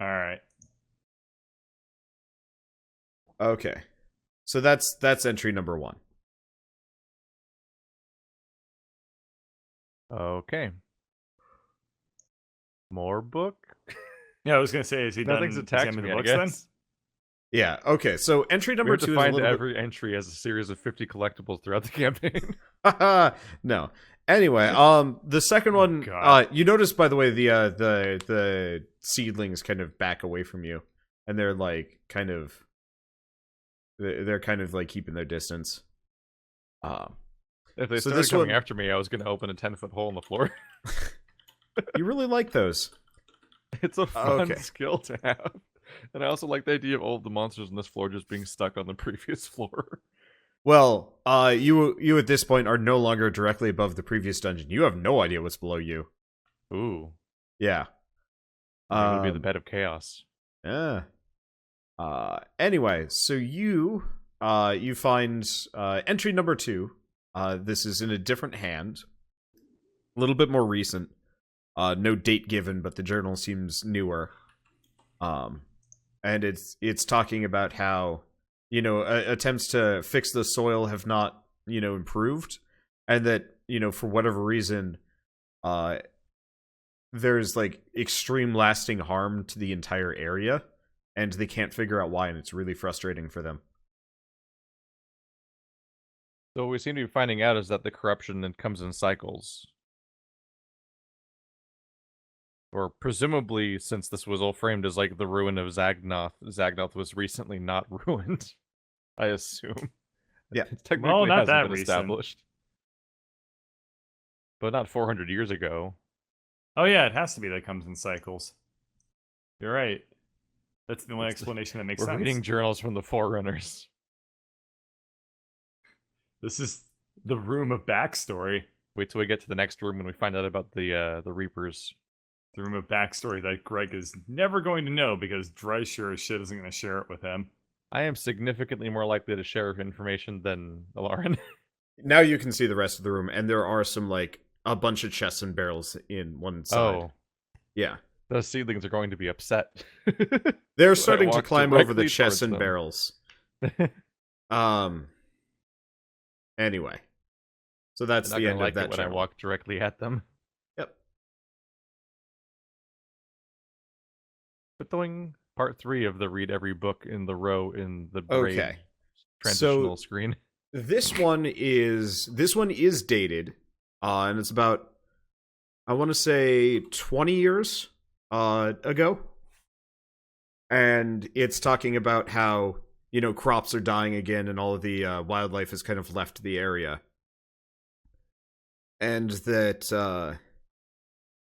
right. Okay, so that's entry number 1. Okay. More book? Yeah, I was gonna say, is he Nothing's done attacked examining me, the I books then? guess. Yeah. Okay. So entry We number have to 2 is a find little every entry as a series of 50 collectibles throughout the campaign. bit. No. Anyway, the second Oh, one, God. you notice, by the way, the seedlings kind of back away from you, and they're like they're kind of like keeping their distance. If they So started this coming one- after me, I was going to open a 10-foot hole in the floor. You really like those. It's a fun Okay. skill to have. And I also like the idea of all of the monsters on this floor just being stuck on the previous floor. Well, you at this point are no longer directly above the previous dungeon. You have no idea what's below you. Ooh. Yeah. It would be the bed of chaos. Yeah. Anyway, so you find entry number 2. This is in a different hand. A little bit more recent. No date given, but the journal seems newer. And it's talking about how, attempts to fix the soil have not, improved, and that, for whatever reason, there's like extreme lasting harm to the entire area, and they can't figure out why, and it's really frustrating for them. So what we seem to be finding out is that the corruption then comes in cycles. Or presumably, since this was all framed as like the ruin of Zagnoth was recently not ruined, I assume. Yeah. It technically Well, not hasn't that been recent. established. But not 400 years ago. Oh yeah, it has to be that comes in cycles. You're right. That's the only It's the- explanation that makes We're sense. reading journals from the Forerunners. This is the room of backstory. Wait till we get to the next room when we find out about the Reapers. The room of backstory that Greg is never going to know because Dry sure as shit isn't going to share it with him. I am significantly more likely to share information than Lauren. Now you can see the rest of the room, and there are some like a bunch of chests and barrels in one side. Oh, Yeah. those seedlings are going to be upset. They're When I starting to walk climb over the directly chests towards and them. barrels. Anyway. So that's They're not the gonna end like of that it when I channel. walk directly at them. Yep. But part 3 of the read every book in the row in the braid Okay. transitional screen. This one is dated, and it's about, I want to say, 20 years ago, and it's talking about how crops are dying again, and all of the wildlife has kind of left the area, and that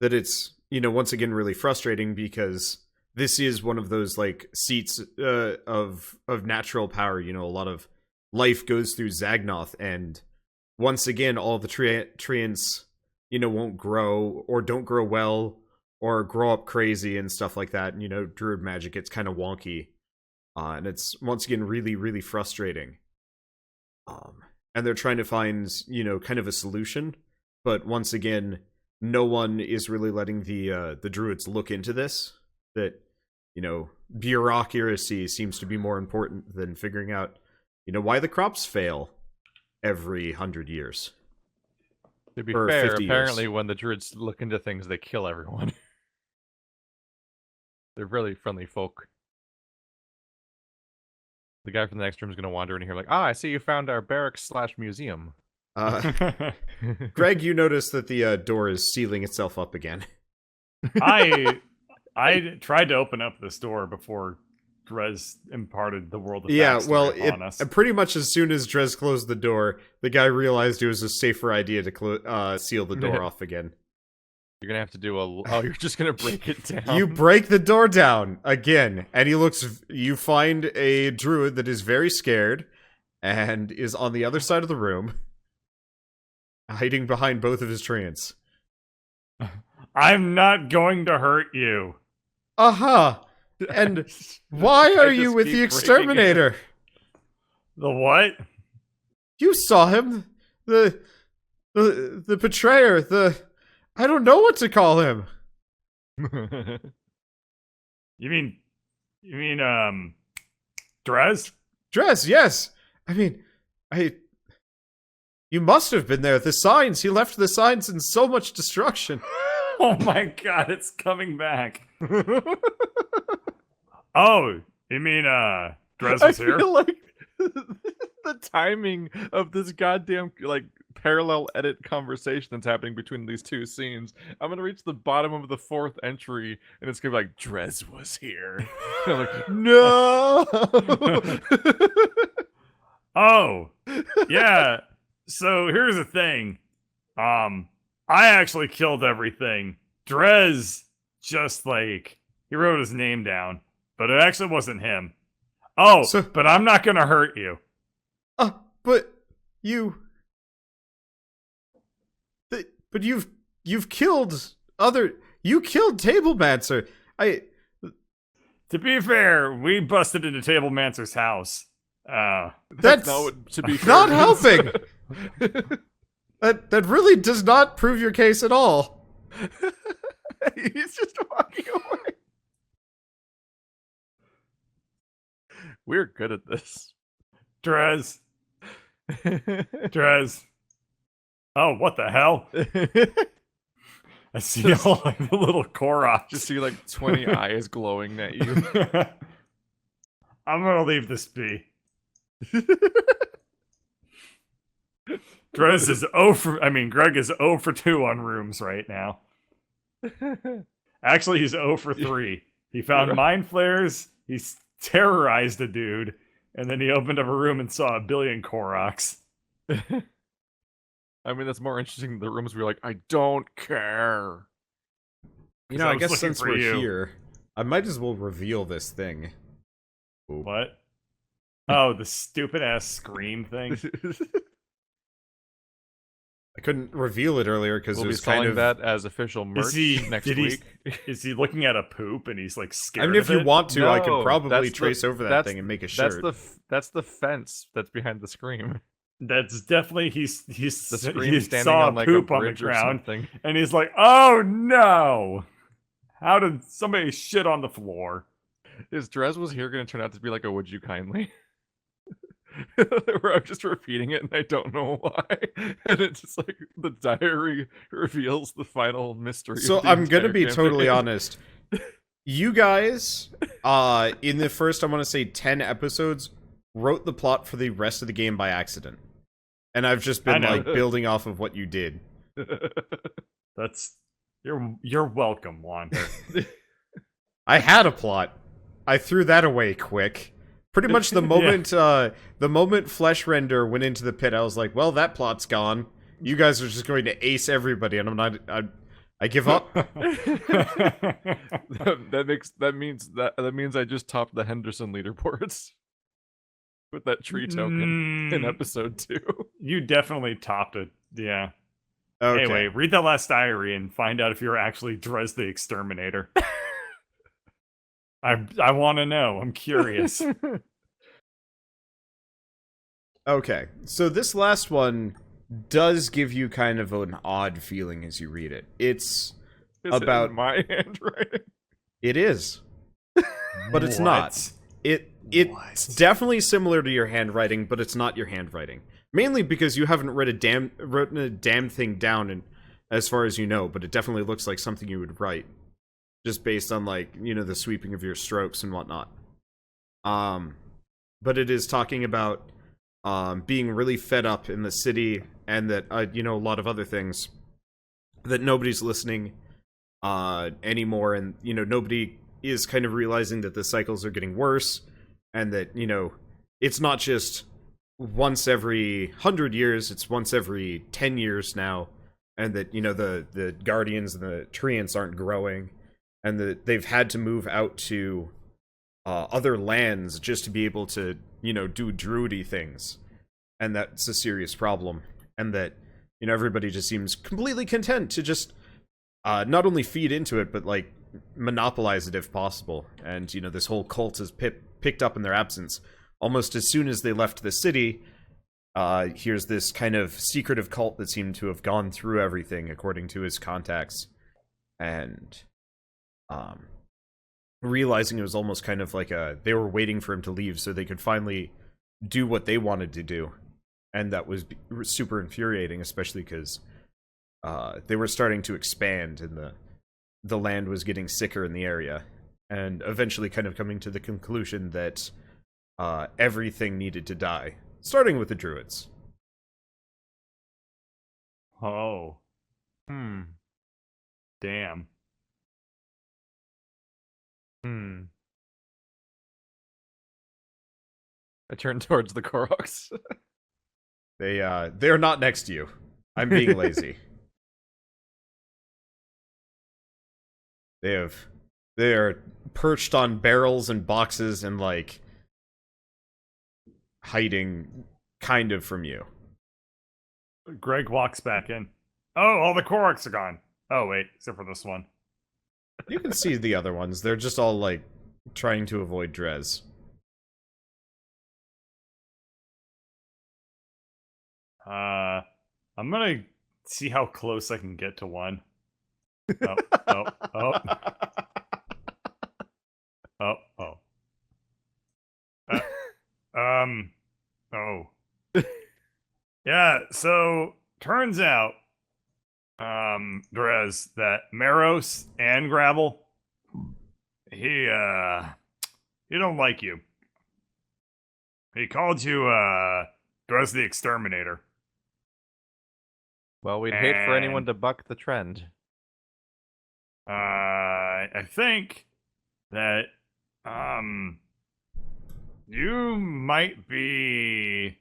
it's once again really frustrating because this is one of those like seats of natural power. A lot of life goes through Zagnoth, and once again, all the treants, won't grow or don't grow well or grow up crazy and stuff like that. And, druid magic gets kind of wonky, and it's once again really, really frustrating. And they're trying to find, kind of a solution, but once again, no one is really letting the druids look into this. That bureaucracy seems to be more important than figuring out why the crops fail every 100 years. To be Or fair, 50 years. apparently when the druids look into things, they kill everyone. They're really friendly folk. The guy from the next room is going to wander in here like, I see you found our barracks/museum. Greg, you notice that the door is sealing itself up again. I tried to open up this door before Drez imparted the world of backstory upon us. Pretty much as soon as Drez closed the door, the guy realized it was a safer idea to seal the door off again. You're gonna have to do you're just gonna break it down. You break the door down again, and you find a druid that is very scared and is on the other side of the room, hiding behind both of his treants. I'm not going to hurt you. Aha! And why are I you just with keep the breaking it. exterminator? The what? You saw him. The betrayer, I don't know what to call him. You mean Drez? Dress, yes. I mean, You must have been there. The signs. He left the signs in so much destruction. Oh my god, it's coming back. Oh, you mean, Drez I was here? feel like the timing of this goddamn, like, parallel edit conversation that's happening between these two scenes. I'm gonna reach the bottom of the 4th entry, and it's gonna be like, Drez was here. And I'm like, no! Oh, yeah. So here's the thing. I actually killed everything. Drez just, like, he wrote his name down, but it actually wasn't him. Oh, So- but I'm not gonna hurt you. But you... But you've killed other... You killed Tablemancer. To be fair, we busted into Tablemancer's house. That's not what, to be fair, not means. helping. That really does not prove your case at all. He's just walking away. We're good at this. Drez. Drez. Oh, what the hell? I see all like the little Korok. Just see like 20 eyes glowing at you. I'm gonna leave this be. Drez is Greg is 0 for 2 on rooms right now. Actually, he's 0 for 3. He found mind flares, he's terrorized a dude, and then he opened up a room and saw a billion Koroks. I mean, that's more interesting than the rooms where you're like, I don't care. You know, I I was guess looking since for we're you. here, I might as well reveal this thing. What? Oh, the stupid ass scream thing. I couldn't reveal it earlier because We'll it be was kind selling of... that as official merch next week. Is he looking at a poop and he's like scared? I mean, if of you it? want to, I No, could probably that's the- trace over that that's- thing and make a shirt. That's the fence that's behind the scream. That's definitely he The scream he standing saw on like a poop on the bridge or ground something. and he's like, "Oh no! How did somebody shit on the floor?" Is Drez was here going to turn out to be like a would you kindly? Where I'm just repeating it and I don't know why. And it's just like the diary reveals the final mystery. So of the I'm gonna entire be totally campaign. honest. You guys, in the first, I want to say 10 episodes, wrote the plot for the rest of the game by accident, and I've just been I know. like building off of what you did. That's you're welcome, Wander. I had a plot. I threw that away quick. Pretty much the moment Flesh Render went into the pit, I was like, well, that plot's gone. You guys are just going to ace everybody, and I give up. that means I just topped the Henderson leaderboards with that tree token in episode 2. You definitely topped it. Yeah. Okay. Anyway, read the last diary and find out if you're actually Drez the Exterminator. I want to know. I'm curious. Okay, so this last one does give you kind of an odd feeling as you read it. It's Is about- it in my handwriting? It is, but it's What? not. It's definitely similar to your handwriting, but it's not your handwriting. Mainly because you haven't written a damn thing down, in, as far as you know. But it definitely looks like something you would write, just based on like the sweeping of your strokes and whatnot. But it is talking about being really fed up in the city, and that a lot of other things, that nobody's listening anymore, and nobody is kind of realizing that the cycles are getting worse, and that it's not just once every 100 years, it's once every 10 years now, and that the Guardians and the Treants aren't growing, and that they've had to move out to other lands just to be able to do druidy things, and that's a serious problem, and that everybody just seems completely content to just not only feed into it, but like monopolize it if possible. And this whole cult is picked up in their absence. Almost as soon as they left the city, here's this kind of secretive cult that seemed to have gone through everything according to his contacts, and realizing it was almost kind of like they were waiting for him to leave so they could finally do what they wanted to do. and that was super infuriating, especially because they were starting to expand, and the land was getting sicker in the area, and eventually kind of coming to the conclusion that everything needed to die, starting with the druids. Oh, Hmm. damn. Hmm. I turn towards the Koroks. They're not next to you. I'm being lazy. They are perched on barrels and boxes and like hiding kind of from you. Greg walks back in. Oh, all the Koroks are gone. Oh, wait, except for this one. You can see the other ones. They're just all like trying to avoid Drez. I'm gonna see how close I can get to one. Oh, oh, oh, oh, oh. Oh. Yeah, so turns out, Drez, that Maros and Gravel, he don't like you. He called you, Drez the Exterminator. Well, we'd hate for anyone And- to buck the trend. I think that, you might be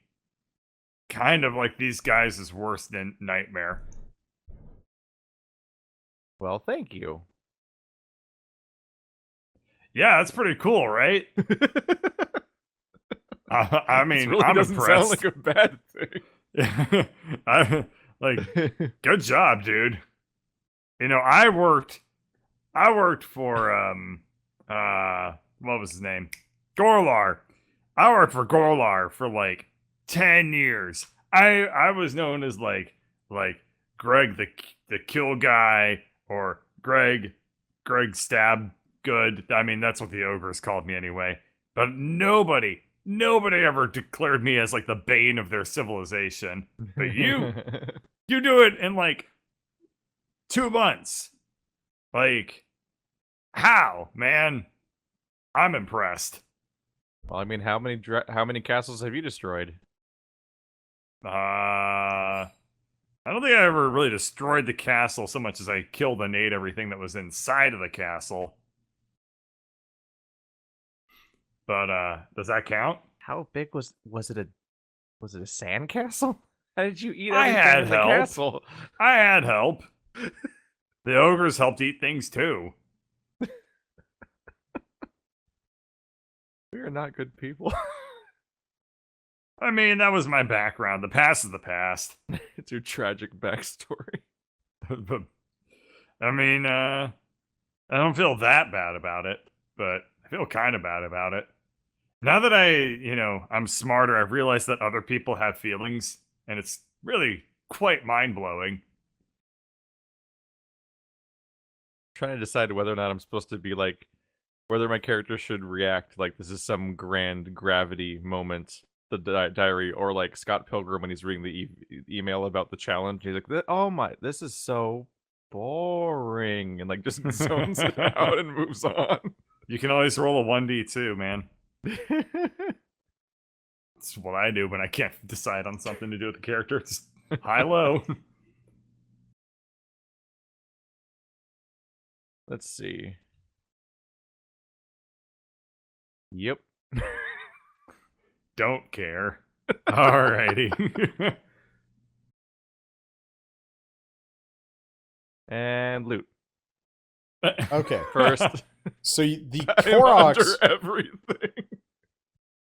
kind of like these guys' worst nightmare. Well, thank you. Yeah, that's pretty cool, right? I This mean, really I'm doesn't impressed. sound like a bad thing. Like, good job, dude. You know, I worked for what was his name? Gorlar. I worked for Gorlar for like 10 years. I was known as like Greg the kill guy, or Greg stab good. I mean, that's what the ogres called me anyway. But nobody ever declared me as like the bane of their civilization. But you do it in like 2 months. Like, how, man? I'm impressed. Well, I mean, how many castles have you destroyed? I don't think I ever really destroyed the castle so much as I killed and ate everything that was inside of the castle. But does that count? How big was it a sand castle? How did you eat I everything had in the help. castle? I had help. The ogres helped eat things too. We are not good people. I mean, that was my background. The past is the past. It's your tragic backstory. But I mean, I don't feel that bad about it, but I feel kind of bad about it. Now that I'm smarter, I've realized that other people have feelings, and it's really quite mind-blowing. Trying to decide whether or not I'm supposed to be like, whether my character should react like this is some grand gravity moment, the diary, or like Scott Pilgrim when he's reading the email about the challenge. He's like, "Oh my, this is so boring," and like just zones it out and moves on. You can always roll a 1d2, man. That's what I do when I can't decide on something to do with the character. It's high-low. Let's see. Yep. Don't care. Alrighty. And loot. Okay. First, So the I'm under Koroks, everything.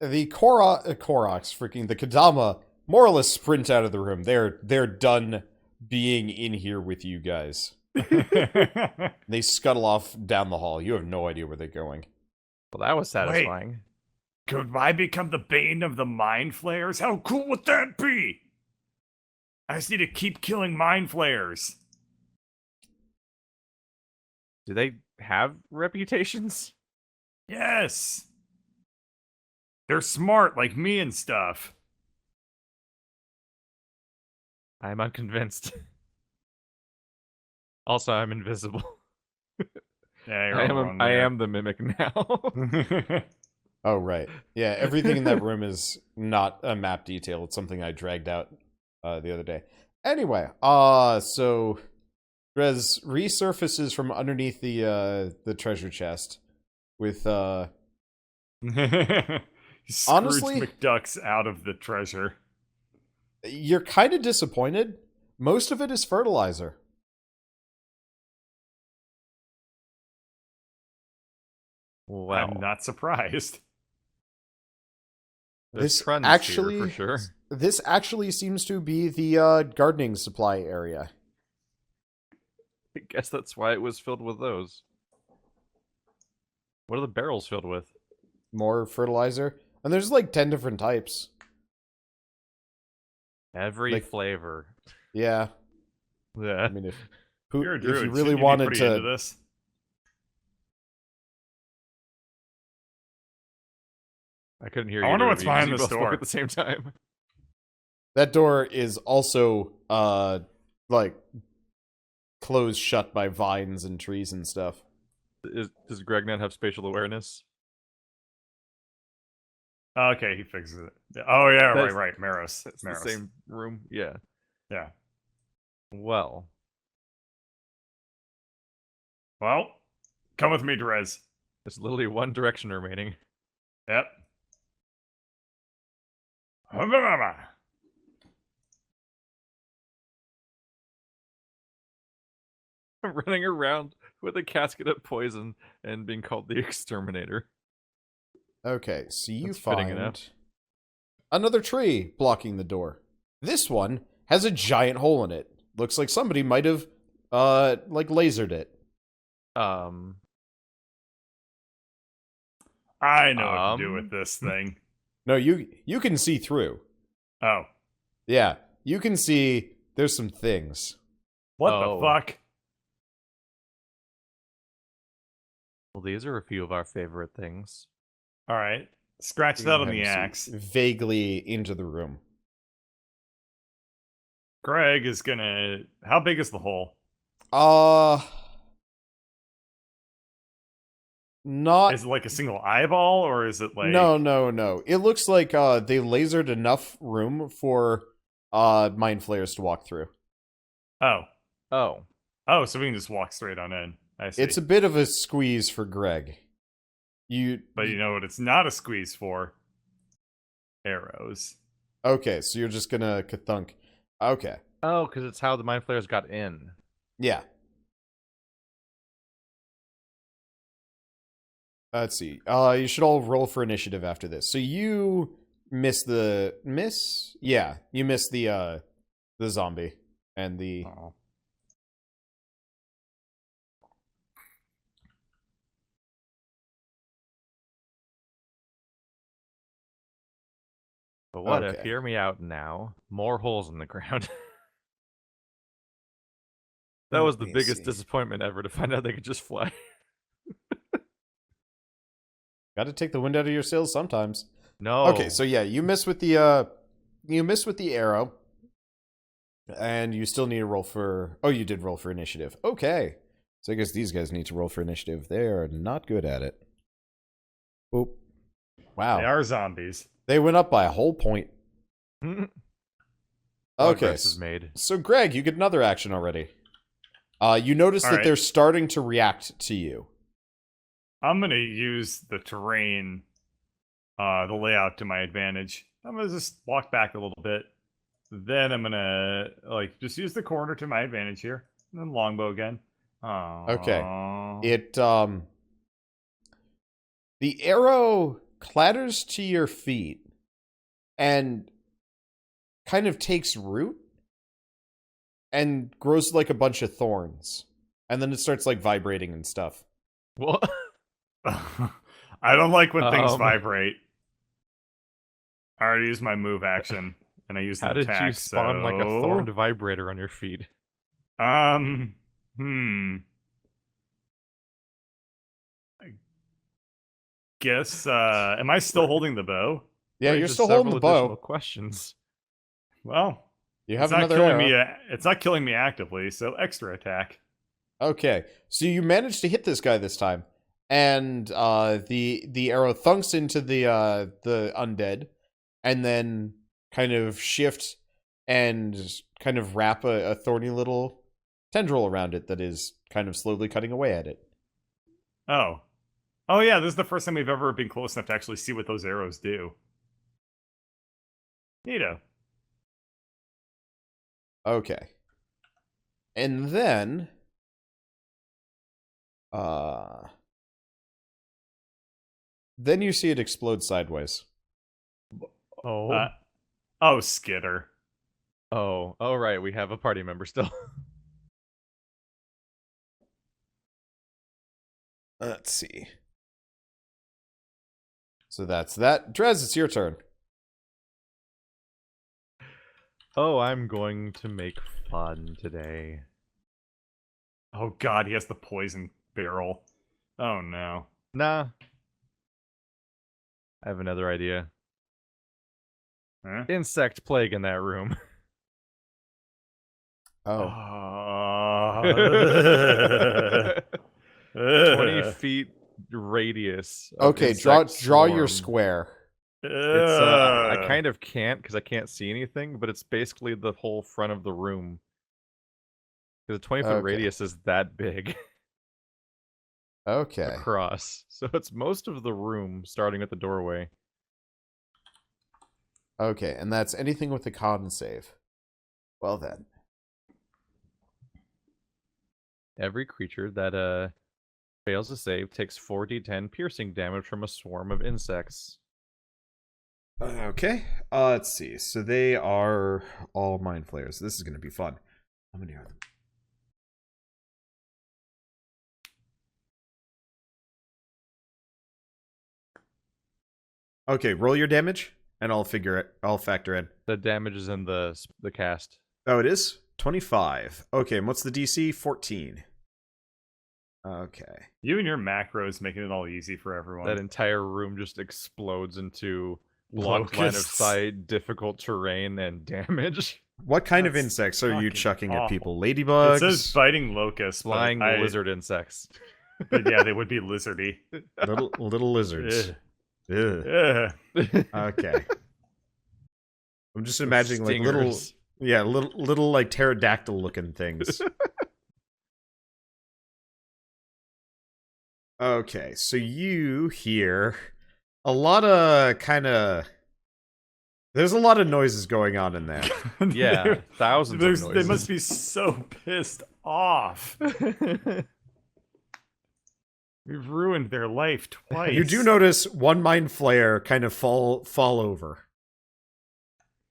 the Koroks, freaking the Kadama, more or less sprint out of the room. They're done being in here with you guys. They scuttle off down the hall. You have no idea where they're going. Well, that was satisfying. Could I become the bane of the mind flayers? How cool would that be? I just need to keep killing mind flayers. Do they have reputations? Yes. They're smart like me and stuff. I'm unconvinced. Also, I'm invisible. Yeah, you're on the wrong I layer. am the mimic now. Oh, right. Yeah, everything in that room is not a map detail. It's something I dragged out the other day. Anyway, so Rez resurfaces from underneath the treasure chest with Scrooge honestly, McDuck's out of the treasure. you're kind of disappointed. Most of it is fertilizer. Well, I'm not surprised. there's This trends actually, here for sure. this actually seems to be the gardening supply area. I guess that's why it was filled with those. What are the barrels filled with? More fertilizer, and there's like 10 different types. Every Like- flavor. Yeah, Yeah. I mean, if You're a druid. you Shouldn't really you be wanted pretty into to, this? I couldn't hear I you. wonder either what's of you 'cause behind you this both spoke door. at the same time. that door is also like closed shut by vines and trees and stuff. Does Greg not have spatial awareness? Okay, he fixes it. Oh yeah, That's- right. Maros. It's Maros. the same room. Yeah. Yeah. Well, Well, come with me, Drez. there's literally one direction remaining. Yep. I'm running around with a casket of poison and being called the Exterminator. Okay, so you That's fitting find enough. another tree blocking the door. This one has a giant hole in it. Looks like somebody might have like lasered it. I know what to do with this thing. No, you can see through. Oh. Yeah, you can see there's some things. What Oh. the fuck? Well, these are a few of our favorite things. Alright. Scratch that on the axe. Vaguely into the room. Greg is gonna... How big is the hole? Not Is it like a single eyeball, or is it like... no. It looks like they lasered enough room for mind flayers to walk through. Oh. Oh, Oh, so we can just walk straight on in. I see. It's a bit of a squeeze for Greg. But you know what it's not a squeeze for? Arrows. Okay, so you're just gonna kathunk. Okay. oh, because it's how the mind flayers got in. Yeah. Let's see. You should all roll for initiative after this. So you miss the miss? Yeah, you miss the zombie and the Oh. But what if, Okay. hear me out now, more holes in the ground? That was the Let me biggest see. disappointment ever to find out they could just fly. Got to take the wind out of your sails sometimes. No. Okay, so yeah, you miss with the arrow, and you still need to roll for. Oh, you did roll for initiative. Okay, so I guess these guys need to roll for initiative. They are not good at it. Oop! Wow, They are zombies. they went up by a whole point. Okay, Progress is made. so Greg, you get another action already. You notice that Alright. they're starting to react to you. I'm gonna use the terrain, the layout to my advantage. I'm gonna just walk back a little bit. Then I'm gonna like just use the corner to my advantage here. And then longbow again. Okay. It the arrow clatters to your feet and kind of takes root and grows like a bunch of thorns. And then it starts like vibrating and stuff. What? I don't like when things Um, vibrate. I already used my move action, and I used an How did attack. you spawn like a so- thorned vibrator on your feet? I guess. Am I still holding the bow? Yeah, you're Raises still holding several the bow. additional questions. Well, You have It's not another killing arrow. me. It's not killing me actively, so extra attack. Okay, so you managed to hit this guy this time, and the arrow thunks into the undead, and then kind of shift and kind of wrap a thorny little tendril around it that is kind of slowly cutting away at it. Oh. Oh yeah, this is the first time we've ever been close enough to actually see what those arrows do. Neato. Okay, and then then you see it explode sideways. Oh. Oh, Skitter. Oh, right. We have a party member still. Let's see. So that's that. Drez, it's your turn. Oh, I'm going to make fun today. Oh god, he has the poison barrel. Oh no. Nah. I have another idea. Huh? Insect plague in that room. Oh. 20 feet radius. Of Okay, insect draw your swarm. square. It's I kind of can't because I can't see anything, but it's basically the whole front of the room. The 20-foot Okay. radius is that big Okay. across, so it's most of the room, starting at the doorway. Okay, and that's anything with a con save. Well then. Every creature that fails to save takes 4d10 piercing damage from a swarm of insects. Okay. Let's see. So they are all mind flayers. This is going to be fun. How many are them? Okay, roll your damage, and I'll factor in. The damage is in the cast. Oh, it is 25. Okay, and what's the DC? 14. Okay. You and your macros making it all easy for everyone. That entire room just explodes into blocked line of Locusts. sight, difficult terrain, and damage. What kind of That's insects are you fucking chucking at awful. people? It Ladybugs? says biting locusts, but Flying I- lizard insects. but yeah, they would be lizardy. little lizards. Ugh. Ugh. Ugh. Okay. I'm just imagining like Stingers. little like pterodactyl looking things. Okay, so you hear a lot of there's a lot of noises going on in there. Yeah, thousands of noises. They must be so pissed off. We've ruined their life twice. You do notice one mind flayer kind of fall over.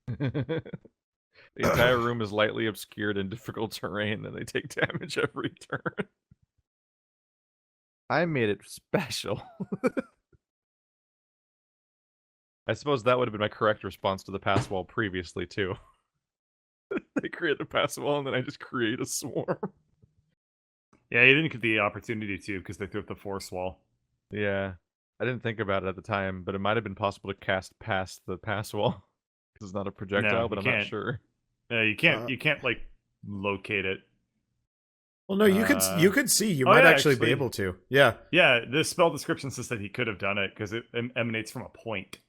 The entire room is lightly obscured in difficult terrain, and they take damage every turn. I made it special. I suppose that would have been my correct response to the pass wall previously, too. They create a pass wall, and then I just create a swarm. Yeah, you didn't get the opportunity to because they threw up the force wall. Yeah. I didn't think about it at the time, but it might have been possible to cast past the pass wall. Because it's not a projectile, No, but you I'm not can't. sure. You can't like locate it. Well, no, you could see. You might yeah, actually be actually. able to. Yeah. Yeah, the spell description says that he could have done it because it emanates from a point.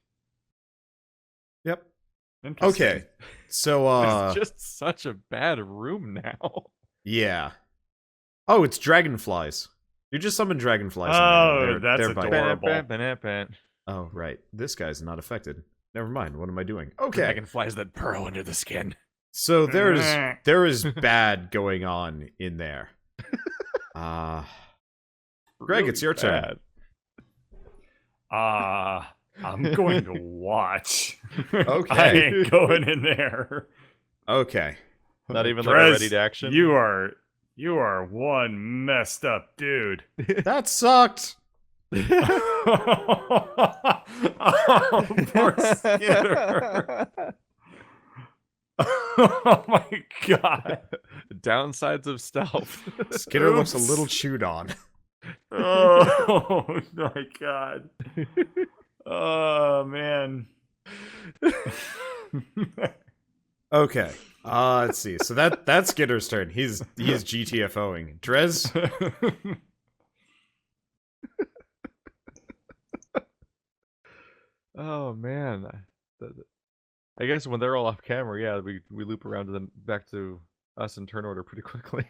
Yep. Interesting. Okay. So It's just such a bad room now. yeah. Oh, it's dragonflies. You just summon dragonflies. Oh, in there. that's they're biting. adorable. Oh, right. This guy's not affected. Never mind. What am I doing? Okay. Dragonflies that burrow under the skin. So there is bad going on in there. Greg, it's your turn. I'm going to watch. Okay. I ain't going in there. Okay. Not even like a Drez, ready to action. You are one messed up dude. That sucked. Oh, poor Skinner. Oh my god. Downsides of stealth. Skinner looks a Oops. little chewed on. Oh my god. Oh man. Okay. Let's see. So that's Skitter's turn. He's GTFOing. Drez? Oh man, I guess when they're all off camera, yeah, we loop around to them back to us in turn order pretty quickly.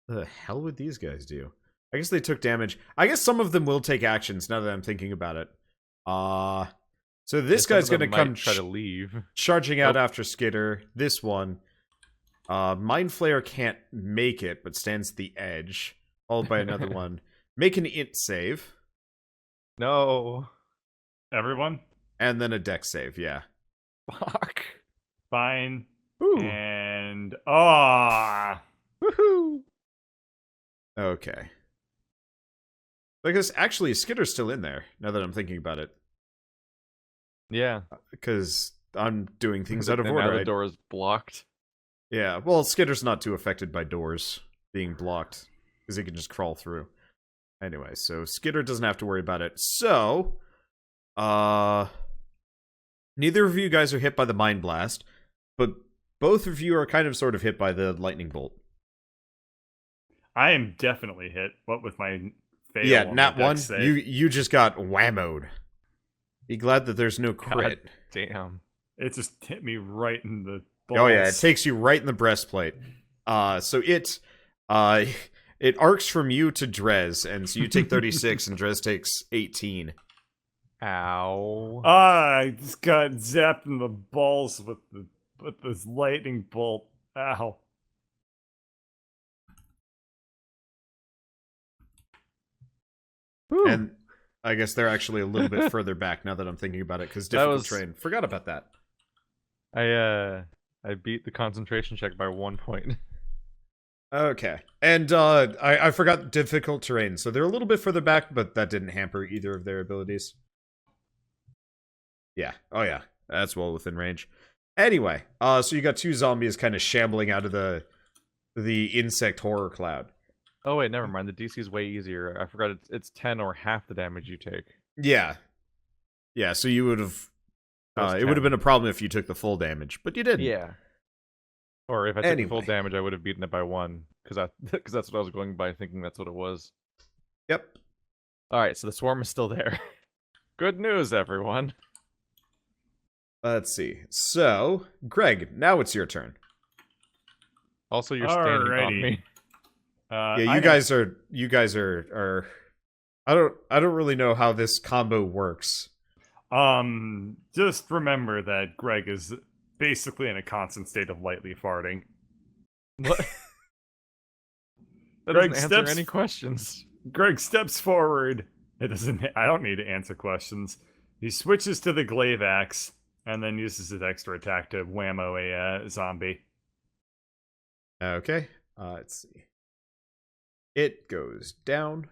The hell would these guys do? I guess they took damage. I guess some of them will take actions now that I'm thinking about it. So this Some of guy's gonna them come might try to leave. charging out Nope. after Skitter. This one. Mind Flayer can't make it, but stands at the edge. Followed by another one. Make an int save. No. Everyone, And then a dex save, yeah. Fuck. fine. Ooh. And Woohoo. Okay. Because actually, Skitter's still in there, now that I'm thinking about it. Yeah. Because I'm doing things out of And now order. the door is blocked. Yeah, well, Skitter's not too affected by doors being blocked, because he can just crawl through. Anyway, so Skitter doesn't have to worry about it. So, neither of you guys are hit by the Mind Blast, but both of you are kind of sort of hit by the Lightning Bolt. I am definitely hit. What with my fail? Yeah, on nat my one, dex save. you just got whammoed. Be glad that there's no crit. God damn. It just hit me right in the balls. Oh yeah, it takes you right in the breastplate. So it arcs from you to Drez, and so you take 36 and Drez takes 18. Ow. I just got zapped in the balls with this lightning bolt. Ow. Whew. And I guess they're actually a little bit further back now that I'm thinking about it, because That difficult was- terrain. Forgot about that. I beat the concentration check by 1 point. Okay. And I forgot difficult terrain, so they're a little bit further back, but that didn't hamper either of their abilities. Yeah. Oh yeah. That's well within range. Anyway, so you got two zombies kind of shambling out of the insect horror cloud. Oh wait, never mind. The DC is way easier. I forgot it's 10 or half the damage you take. Yeah. Yeah, so you would have So it's it would have 10. been a problem if you took the full damage, but you didn't. Yeah. Or if I took the full Anyway. damage, I would have beaten it by 1, because that's what I was going by, thinking that's what it was. Yep. All right, so the swarm is still there. Good news, everyone. Let's see. So, Greg, now it's your turn. Also, you're standing on Alrighty. me. Yeah, you guys are I don't really know how this combo works. Just remember that Greg is basically in a constant state of lightly farting. What? That Greg doesn't answer steps- any questions. Greg steps forward. It doesn't. I don't need to answer questions. He switches to the glaive axe and then uses his extra attack to whammo a zombie. Okay. Let's see. It goes down.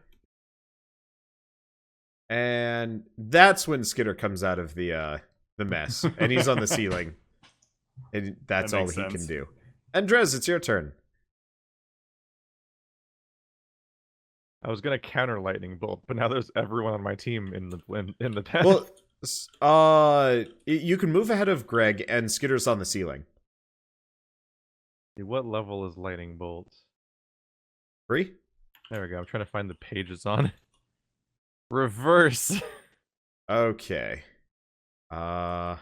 And that's when Skitter comes out of the mess. And he's on the ceiling. And that's That all makes he sense. can do. And Drez, it's your turn. I was gonna counter lightning bolt, but now there's everyone on my team in the tent. Well, you can move ahead of Greg, and Skitter's on the ceiling. What level is lightning bolt? 3? There we go. I'm trying to find the pages on it. Reverse. Okay. All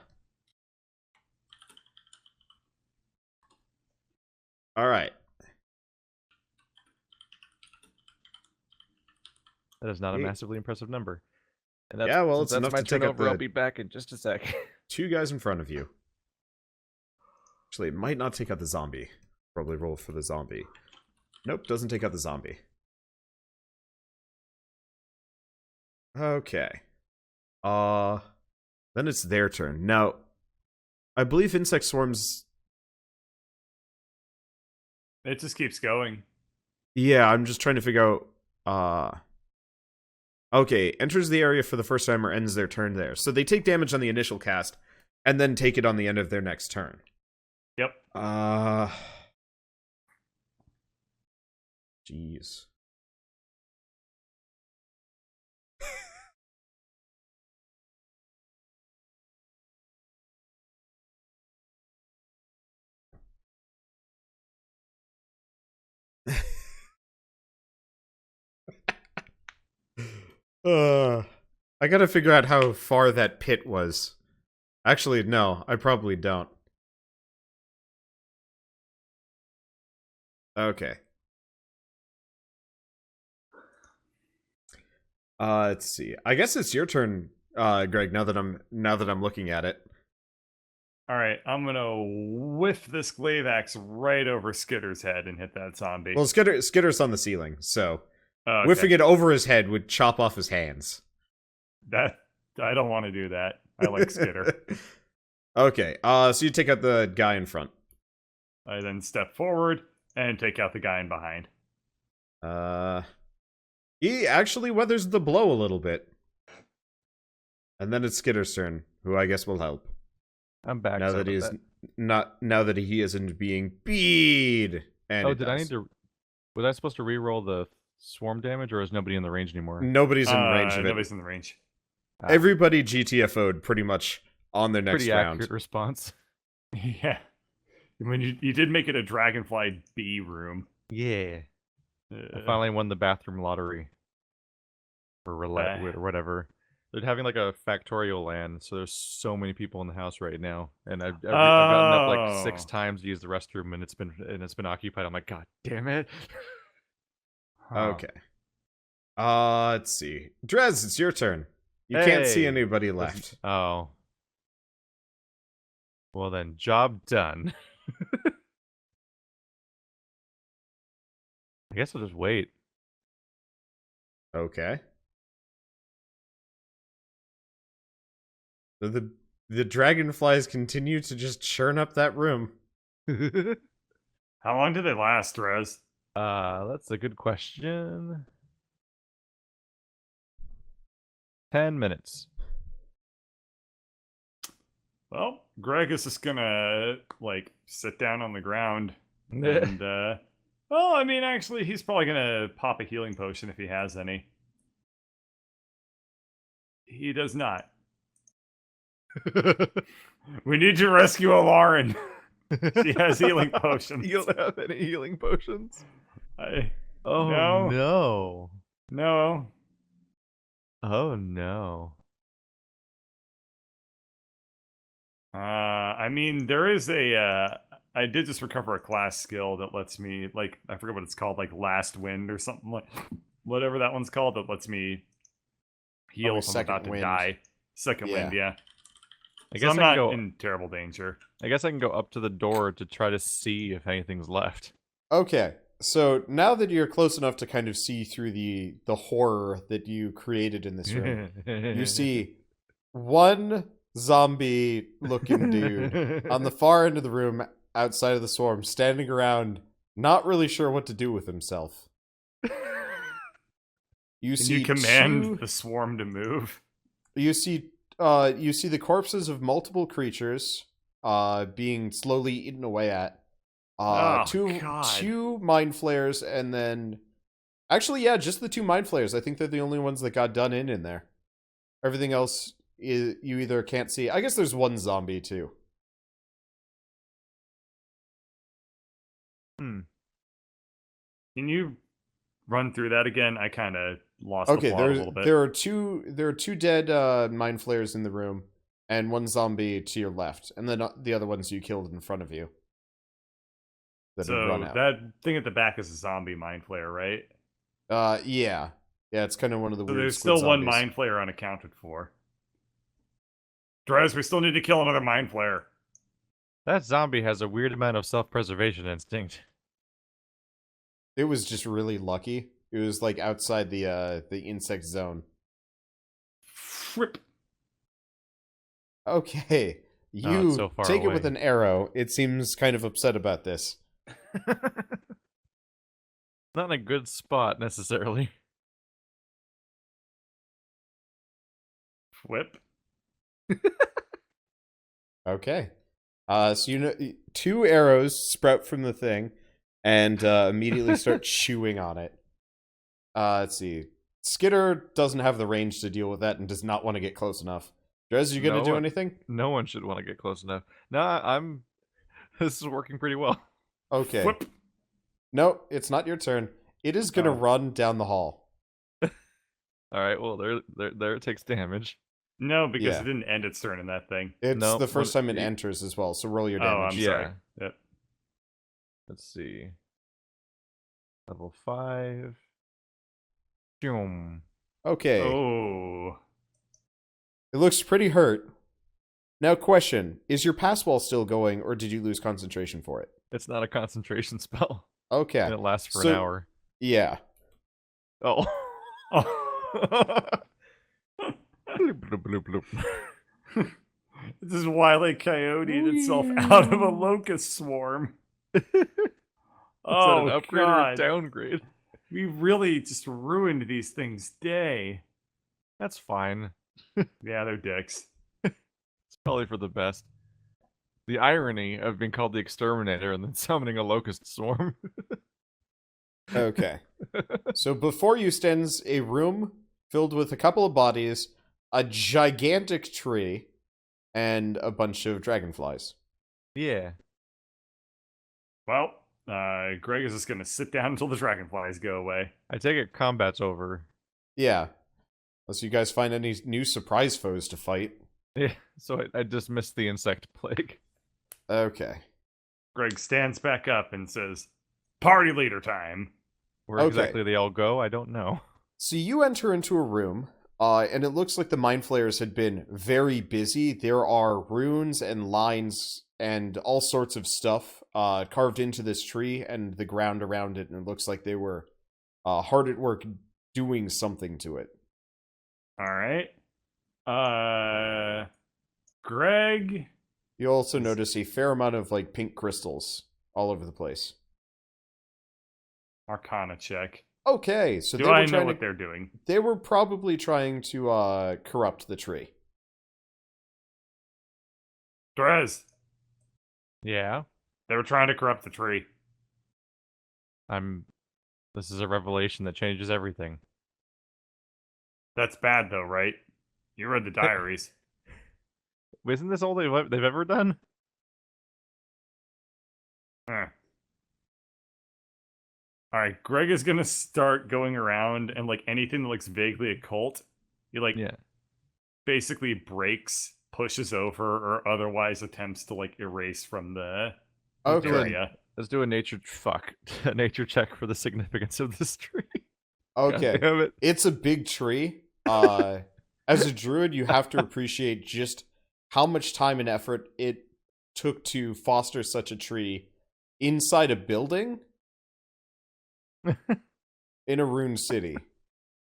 right. That is not a Hey. massively impressive number. And that's, Yeah, well, since it's that's enough my to take up turnover. I'll the- be back in just a sec. 2 guys in front of you. Actually, it might not take out the zombie. Probably roll for the zombie. Nope, doesn't take out the zombie. Okay. Then it's their turn. Now, I believe insect swarms. It just keeps going. Yeah, I'm just trying to figure out. Okay, enters the area for the first time or ends their turn there. So they take damage on the initial cast, and then take it on the end of their next turn. Yep. Jeez. I gotta figure out how far that pit was. Actually, no, I probably don't. Okay. Let's see. I guess it's your turn, Greg. Now that I'm looking at it. All right, I'm gonna whiff this glaive axe right over Skitter's head and hit that zombie. Well, Skitter's on the ceiling, so Okay. whiffing it over his head would chop off his hands. That I don't want to do that. I like Skitter. Okay. So you take out the guy in front. I then step forward and take out the guy in behind. He actually weathers the blow a little bit. And then it's Skitter's turn, who I guess will help. I'm back. Now that he isn't being beat. And Oh, did I need to? Was I supposed to re-roll the swarm damage, or is nobody in the range anymore? Nobody's in range of it. Nobody's in the range. Everybody GTFO'd pretty much on their next Pretty round. accurate response. Yeah. I mean, you did make it a Dragonfly B room. Yeah. I finally won the bathroom lottery. Or roulette, or whatever. They're having like a factorial land, so there's so many people in the house right now, and I've gotten up like 6 times to use the restroom, and it's been occupied. I'm like, God damn it! Okay. Let's see, Drez, it's your turn. You can't see anybody left. Oh. Well then, job done. I guess I'll just wait. Okay. So the dragonflies continue to just churn up that room. How long do they last, Rez? That's a good question. 10 minutes. Well, Greg is just gonna like sit down on the ground and well, I mean, actually, he's probably gonna pop a healing potion if he has any. He does not. We need to rescue Lauren. She has healing potions. You don't have any healing potions? Oh no. No. Oh no. I mean, there is a I did just recover a class skill that lets me, like, I forget what it's called, like Last Wind or something, like whatever that one's called, that lets me heal if I'm about to die. Second wind, yeah. I guess I'm not in terrible danger. I guess I can go up to the door to try to see if anything's left. Okay, so now that you're close enough to kind of see through the horror that you created in this room, you see one zombie-looking dude on the far end of the room outside of the swarm, standing around, not really sure what to do with himself. You command the swarm to move. You see the corpses of multiple creatures being slowly eaten away at. Two mind flayers, and then actually, yeah, just the 2 mind flayers. I think they're the only ones that got done in there. Everything else is you either can't see. I guess there's 1 zombie too. Can you run through that again? I kind of lost the plot a little bit. There are two dead mind flayers in the room, and 1 zombie to your left, and then the other ones you killed in front of you. So that thing at the back is a zombie mind flayer, right? Yeah, it's kind of one of the weird. There's still zombies. 1 mind flayer unaccounted for. Drez, we still need to kill another mind flayer. That zombie has a weird amount of self-preservation instinct. It was just really lucky. It was like outside the insect zone. Fripp. Okay, you so far take away. it with an arrow. It seems kind of upset about this. Not in a good spot necessarily. Whip. Okay. So 2 arrows sprout from the thing and immediately start chewing on it. Let's see. Skitter doesn't have the range to deal with that and does not want to get close enough. Drez, you gonna do anything? No one should want to get close enough. No, this is working pretty well. Okay. Whip. No, it's not your turn. It is gonna run down the hall. All right. Well, there it takes damage. No, because Yeah. it didn't end its turn in that thing. It's No, the first what- time it enters as well, so roll your Oh, I'm damage. sorry. Yeah. Yep. Let's see. Level 5. Boom. Okay. Oh. It looks pretty hurt. Now, question. Is your pass wall still going, or did you lose concentration for it? It's not a concentration spell. Okay. And it lasts for So- an hour. Yeah. Oh. Oh. Bloop, bloop, bloop, bloop. This is Wile E. Coyote itself out of a locust swarm. Is that an Oh, upgrade God. or a downgrade? We really just ruined these things' day. That's fine. Yeah, they're dicks. It's probably for the best. The irony of being called the Exterminator and then summoning a locust swarm. Okay. So before you stands a room filled with a couple of bodies, a gigantic tree, and a bunch of dragonflies. Yeah. Well, Greg is just gonna sit down until the dragonflies go away. I take it combat's over. Yeah. Unless you guys find any new surprise foes to fight. Yeah, so I dismissed the insect plague. Okay. Greg stands back up and says, "Party leader time." Where Okay. exactly they all go, I don't know. So you enter into a room, and it looks like the Mind Flayers had been very busy. There are runes and lines and all sorts of stuff carved into this tree and the ground around it, and it looks like they were hard at work doing something to it. All right. Greg. You also notice a fair amount of like pink crystals all over the place. Arcana check. Okay, so Do they were I know trying what to, they're doing? they were probably trying to corrupt the tree. Drez. Yeah. They were trying to corrupt the tree. This is a revelation that changes everything. That's bad, though, right? You read the diaries. Isn't this all they've ever done? All right, Greg is gonna start going around and like anything that looks vaguely occult, he like Yeah. basically breaks, pushes over, or otherwise attempts to like erase from the Okay. area. Let's do a nature a nature check for the significance of this tree. God Okay. damn it. It's a big tree. As a druid, you have to appreciate just how much time and effort it took to foster such a tree inside a building in a ruined city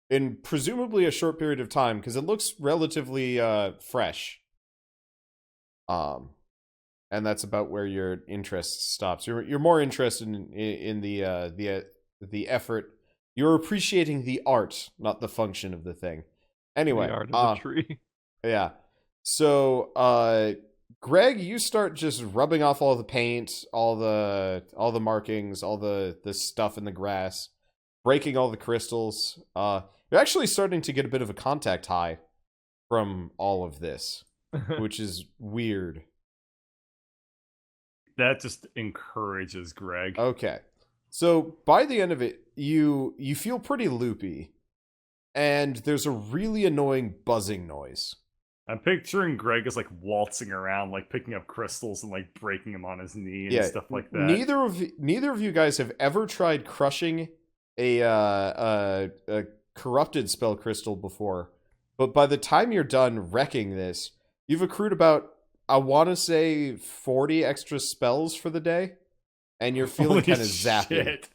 in presumably a short period of time because it looks relatively fresh. And that's about where your interest stops. You're more interested in the effort. You're appreciating the art, not the function of the thing. Anyway, The art of the tree. yeah. So, Greg, you start just rubbing off all the paint, all the markings, all the stuff in the grass, breaking all the crystals. You're actually starting to get a bit of a contact high from all of this, which is weird. That just encourages Greg. Okay. So, by the end of it, you feel pretty loopy, and there's a really annoying buzzing noise. I'm picturing Greg as like waltzing around, like picking up crystals and like breaking them on his knee and stuff like that. Neither of you guys have ever tried crushing a corrupted spell crystal before, but by the time you're done wrecking this, you've accrued about, I want to say, 40 extra spells for the day, and you're feeling kind of zappy. Shit.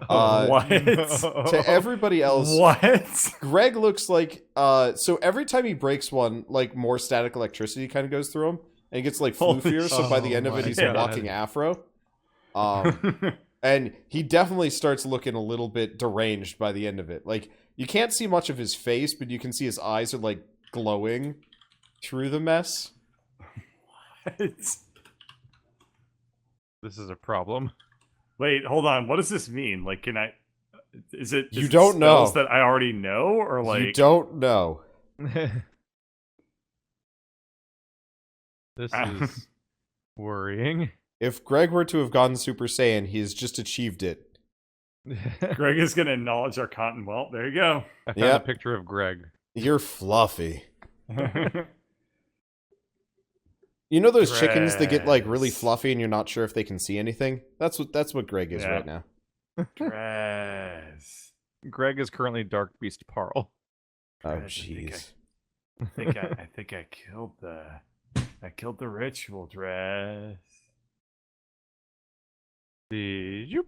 What? No. To everybody else, What? Greg looks like so every time he breaks one, like more static electricity kind of goes through him, and he gets like Holy floofier. So by the end of my it, he's God. walking afro. And he definitely starts looking a little bit deranged by the end of it. Like you can't see much of his face, but you can see his eyes are like glowing through the mess. What? This is a problem. Wait, hold on. What does this mean? Like, can I? Is it? You it don't know. spells that I already know, or like? You don't know. This is worrying. If Greg were to have gone Super Saiyan, he has just achieved it. Greg is gonna acknowledge our cotton. Well, there you go. I found Yep. a picture of Greg. You're fluffy. You know those chickens that get like really Dress. fluffy and you're not sure if they can see anything? That's what Greg is Yeah. right now. Dress. Greg is currently Dark Beast Parl. Oh Dress, jeez. I think I killed the ritual. Dress. Did you?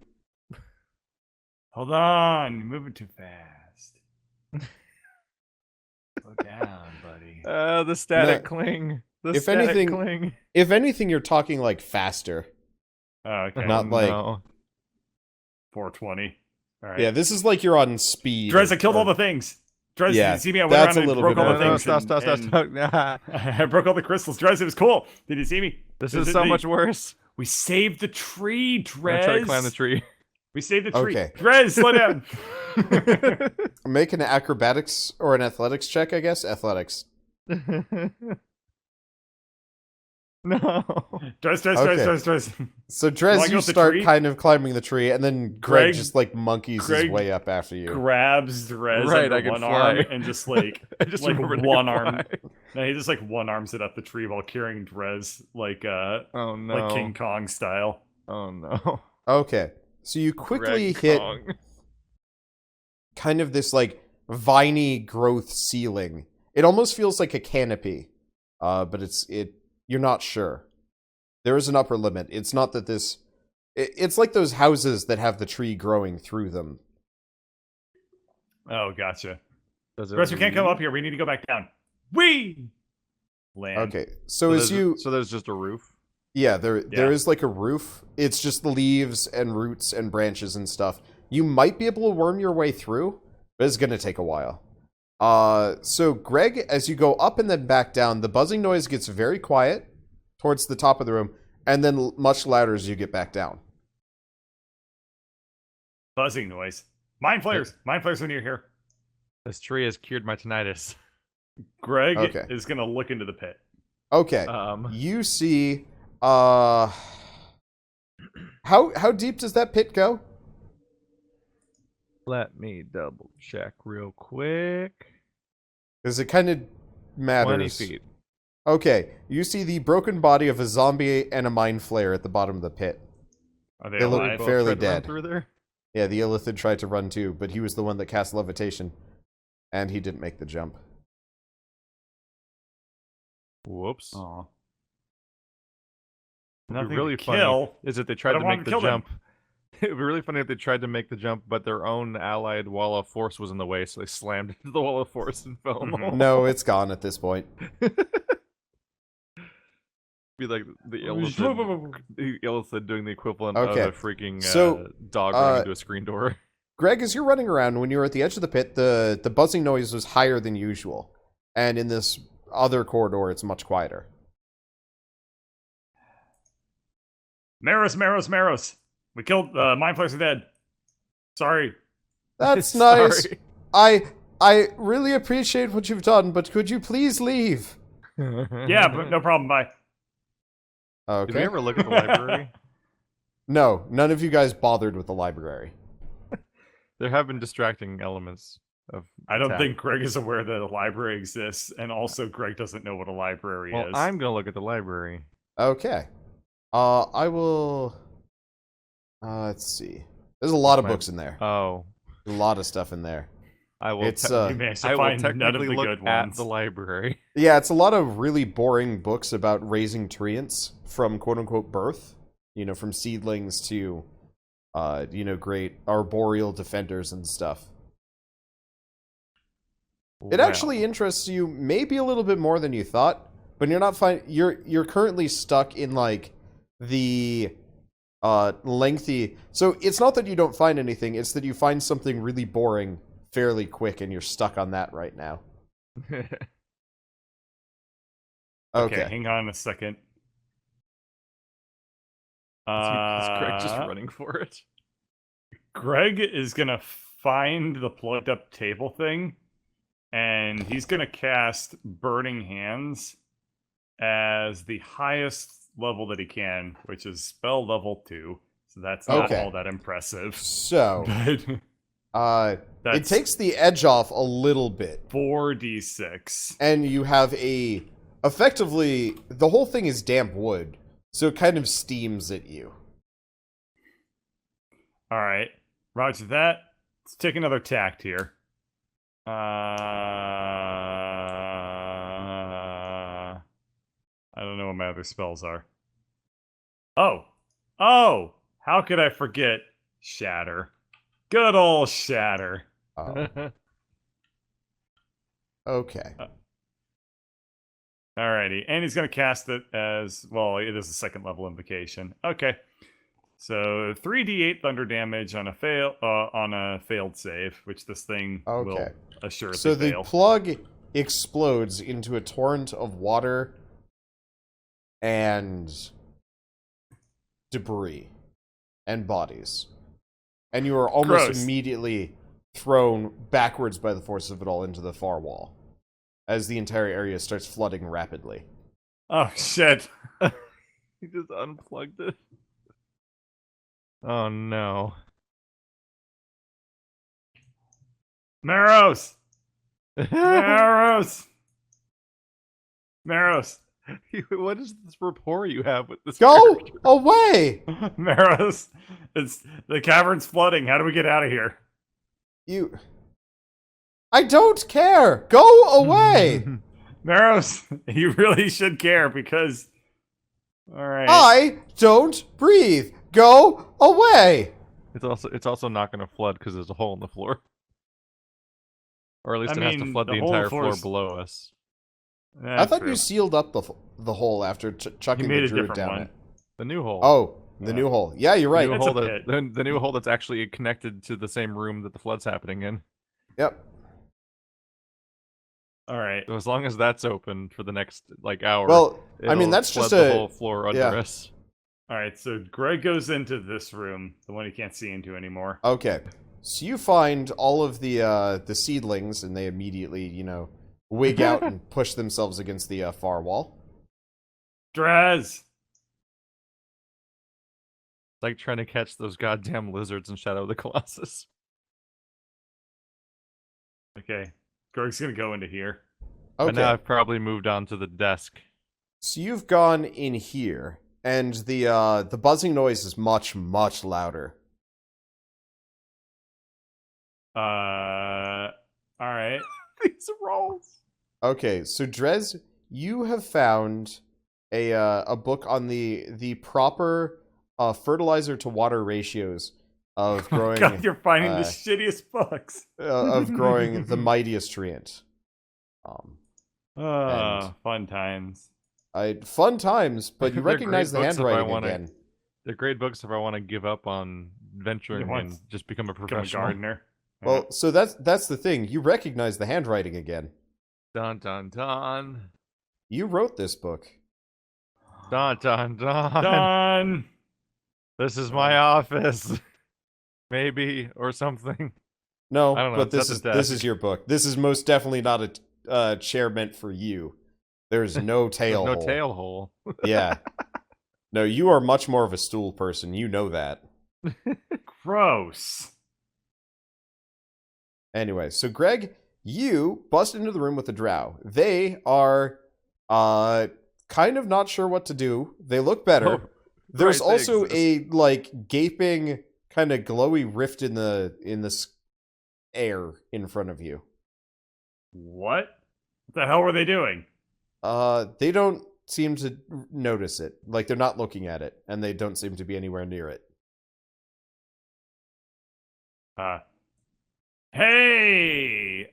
Hold on, you're moving too fast. Slow down, buddy. The static No, cling. The if static anything- cling. If anything, you're talking like faster. Oh, okay. Not like- No. 420. All right. Yeah, this is like you're on speed. Drez, I killed or- all the things. Drez, Yeah, did you see me? I went that's around a and little broke bit all more the No, things. stop. and Nah. I broke all the crystals. Drez, it was cool. Did you see me? This is so much worse. We saved the tree, I'm gonna try to climb the Drez. tree. We saved the tree. Okay. Drez, slow down. Make an acrobatics or an athletics check, I guess. Athletics. No. Drez. So Wanna Drez, go you up the start tree? kind of climbing the tree, and then Greg Greg- just like monkeys his Greg way up after you. Grabs Drez Right, under I can one fly. arm and just like I just like remembered I one could arm. fly. No, he just like one arms it up the tree while carrying Drez like Oh no. like King Kong style. Oh no. Okay, so you quickly Greg hit Kong. kind of this like viney growth ceiling. It almost feels like a canopy, but you're not sure. There is an upper limit. It's not that this. It's like those houses that have the tree growing through them. Oh, gotcha. Does it Drez, we can't come leave? up here. We need to go back down. We land. Okay, so as So there's just a roof. yeah, there Yeah. is like a roof. It's just the leaves and roots and branches and stuff. You might be able to worm your way through, but it's gonna take a while. So Greg, as you go up and then back down, the buzzing noise gets very quiet towards the top of the room, and then much louder as you get back down. Buzzing noise. Mind flares. Mind flares when you're here. This tree has cured my tinnitus. Greg Okay. is gonna look into the pit. Okay, you see, how deep does that pit go? Let me double check real quick. Because it kind of 20 matters. feet. Okay, you see the broken body of a zombie and a mind flayer at the bottom of the pit. Are they They look alive? Both fairly tried to run dead. through there. Yeah, the Illithid tried to run too, but he was the one that cast levitation, and he didn't make the jump. Whoops. Aw. What'd Nothing be really to funny kill. is that they I tried don't to want make to the kill them. jump. It would be really funny if they tried to make the jump, but their own allied wall of force was in the way, so they slammed into the wall of force and fell in the hole. No, it's gone at this point. Be like the Illithid doing the equivalent Okay. of a freaking So, dog running into a screen door. Greg, as you're running around, when you were at the edge of the pit, the buzzing noise was higher than usual. And in this other corridor, it's much quieter. Maros. We killed Mind Flayers are dead. Sorry. That's nice. Sorry. I really appreciate what you've done, but could you please leave? Yeah, but no problem. Bye. Okay. Did we ever look at the library? No, none of you guys bothered with the library. There have been distracting elements of. I don't attack. think Greg is aware that a library exists, and also Greg doesn't know what a library Well, is. I'm gonna look at the library. Okay. I will. Let's see. There's a lot of My- books in there. Oh, A lot of stuff in there. I will. It's You managed to I will find none of technically the look good at ones. the library. Yeah, it's a lot of really boring books about raising treants from quote unquote birth. You know, from seedlings to, great arboreal defenders and stuff. It Wow. actually interests you maybe a little bit more than you thought, but you're not you're currently stuck in like the lengthy. So it's not that you don't find anything, it's that you find something really boring fairly quick and you're stuck on that right now. Okay. Hang on a second. Is Greg just running for it? Greg is gonna find the plugged up table thing, and he's gonna cast Burning Hands as the highest level that he can, which is spell level 2. So that's not Okay. all that impressive. So, But it that's takes the edge off a little bit, 4d6. and you have effectively, the whole thing is damp wood, so it kind of steams at you. All right. Roger that. Let's take another tact here. I don't know what my other spells are. Oh. Oh! How could I forget Shatter? Good old Shatter. Okay. Alrighty. And he's going to cast it as... Well, it is a second level invocation. Okay. So 3d8 thunder damage on a failed save, which this thing will Okay. assuredly So the fail. plug explodes into a torrent of water and debris and bodies. And you are almost Gross. immediately thrown backwards by the force of it all into the far wall as the entire area starts flooding rapidly. Oh, shit. He just unplugged it. Oh no. Maros! Maros! Maros! What is this rapport you have with this Go character? away! Maros! It's the cavern's flooding. How do we get out of here? I don't care! Go away! Maros, you really should care because... Alright. I don't breathe! Go away! It's also not going to flood because there's a hole in the floor, or at least I it has to mean, flood the the whole entire floor floor's- below us. I thought you sealed up the hole after chucking made the a druid different down one. it. The new hole. Oh, the new hole. Yeah, you're right. The new, It's hole a that, pit. the new hole that's actually connected to the same room that the flood's happening in. Yep. Alright. So as long as that's open for the next hour, Well, I mean it'll that's flood just the whole floor under yeah. us. Alright, so Greg goes into this room, the one he can't see into anymore. Okay. So you find all of the seedlings, and they immediately, wig out and push themselves against the far wall. Draz! Like trying to catch those goddamn lizards in Shadow of the Colossus. Okay. Greg's gonna go into here. But now Okay. I've probably moved on to the desk. So you've gone in here, and the buzzing noise is much, much louder. Alright. These rolls. Okay, so Drez, you have found a book on the proper fertilizer to water ratios of growing God, you're finding the uh, shittiest books. of growing the mightiest treant. And- Fun times. Fun times, but you They're recognize the great books if I handwriting wanna- again. They're great books if I want to give up on venturing want and just become a Become a professional. gardener. Well, so that's the thing. You recognize the handwriting again. Dun dun dun. You wrote this book. Dun dun dun. Done. This is my office. Maybe or something. No, I don't know, but it's this at the is desk. your book. This is most definitely not a chair meant for you. There's no tail. No hole. tail hole. Yeah. No, you are much more of a stool person. You know that. Gross. Anyway, so Greg, you bust into the room with the drow. They are kind of not sure what to do. They look better. Oh, There's right, they also exist. a gaping kind of glowy rift in the air in front of you. What? What the hell were they doing? They don't seem to notice it. Like they're not looking at it, and they don't seem to be anywhere near it. Hey,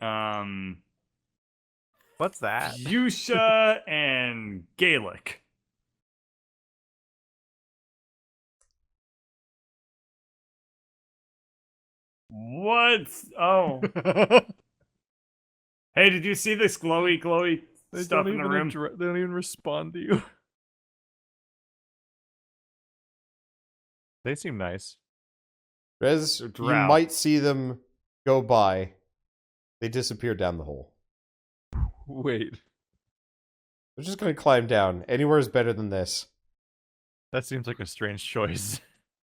What's that? Fuchsia and Gaelic. What? Oh. Hey, did you see this glowy They stuff don't in the even room? they don't even respond to you. They seem nice. Rez, They're you drow. might see them go by. They disappear down the hole. Wait, They're just gonna climb down. Anywhere is better than this. that seems like a strange choice.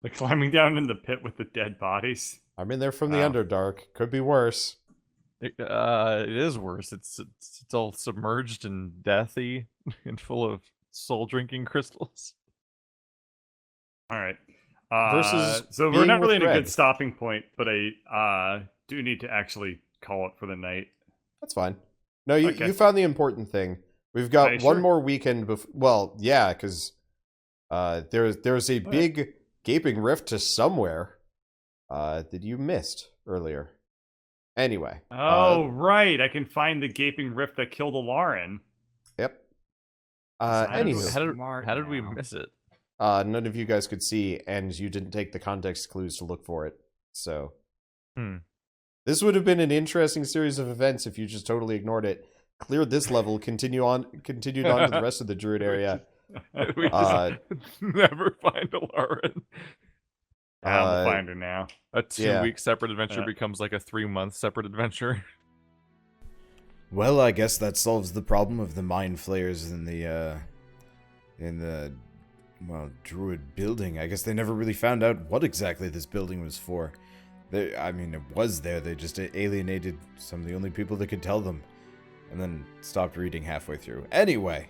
Like climbing down in the pit with the dead bodies. I'm in there from the Wow. Underdark. Could be worse. It is worse. It's all submerged and deathy and full of soul drinking crystals. All right. Versus So we're being not with really in a Greg. good stopping point, but I do need to actually call it for the night. That's fine. No, you, Okay. you found the important thing. We've got Are you one sure? more weekend before. Well, yeah, because there's a big gaping rift to somewhere that you missed earlier. Anyway. Oh, right. I can find the gaping rift that killed Alarin. Yep. I'm Anywho, smart How did we now. miss it? none of you guys could see, and you didn't take the context clues to look for it. So, this would have been an interesting series of events if you just totally ignored it. Cleared this level, continued on to the rest of the Druid area. We just never find Alarin. We'll find her now. A 2-week separate adventure Yeah. becomes like a 3-month separate adventure. Well, I guess that solves the problem of the mind flayers in the druid building. I guess they never really found out what exactly this building was for. I mean, it was there. They just alienated some of the only people that could tell them, and then stopped reading halfway through. Anyway,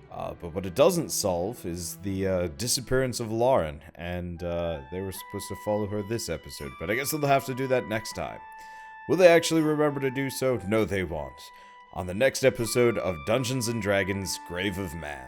but what it doesn't solve is the disappearance of Lauren, and they were supposed to follow her this episode, but I guess they'll have to do that next time. Will they actually remember to do so? No, they won't. On the next episode of Dungeons & Dragons: Grave of Man.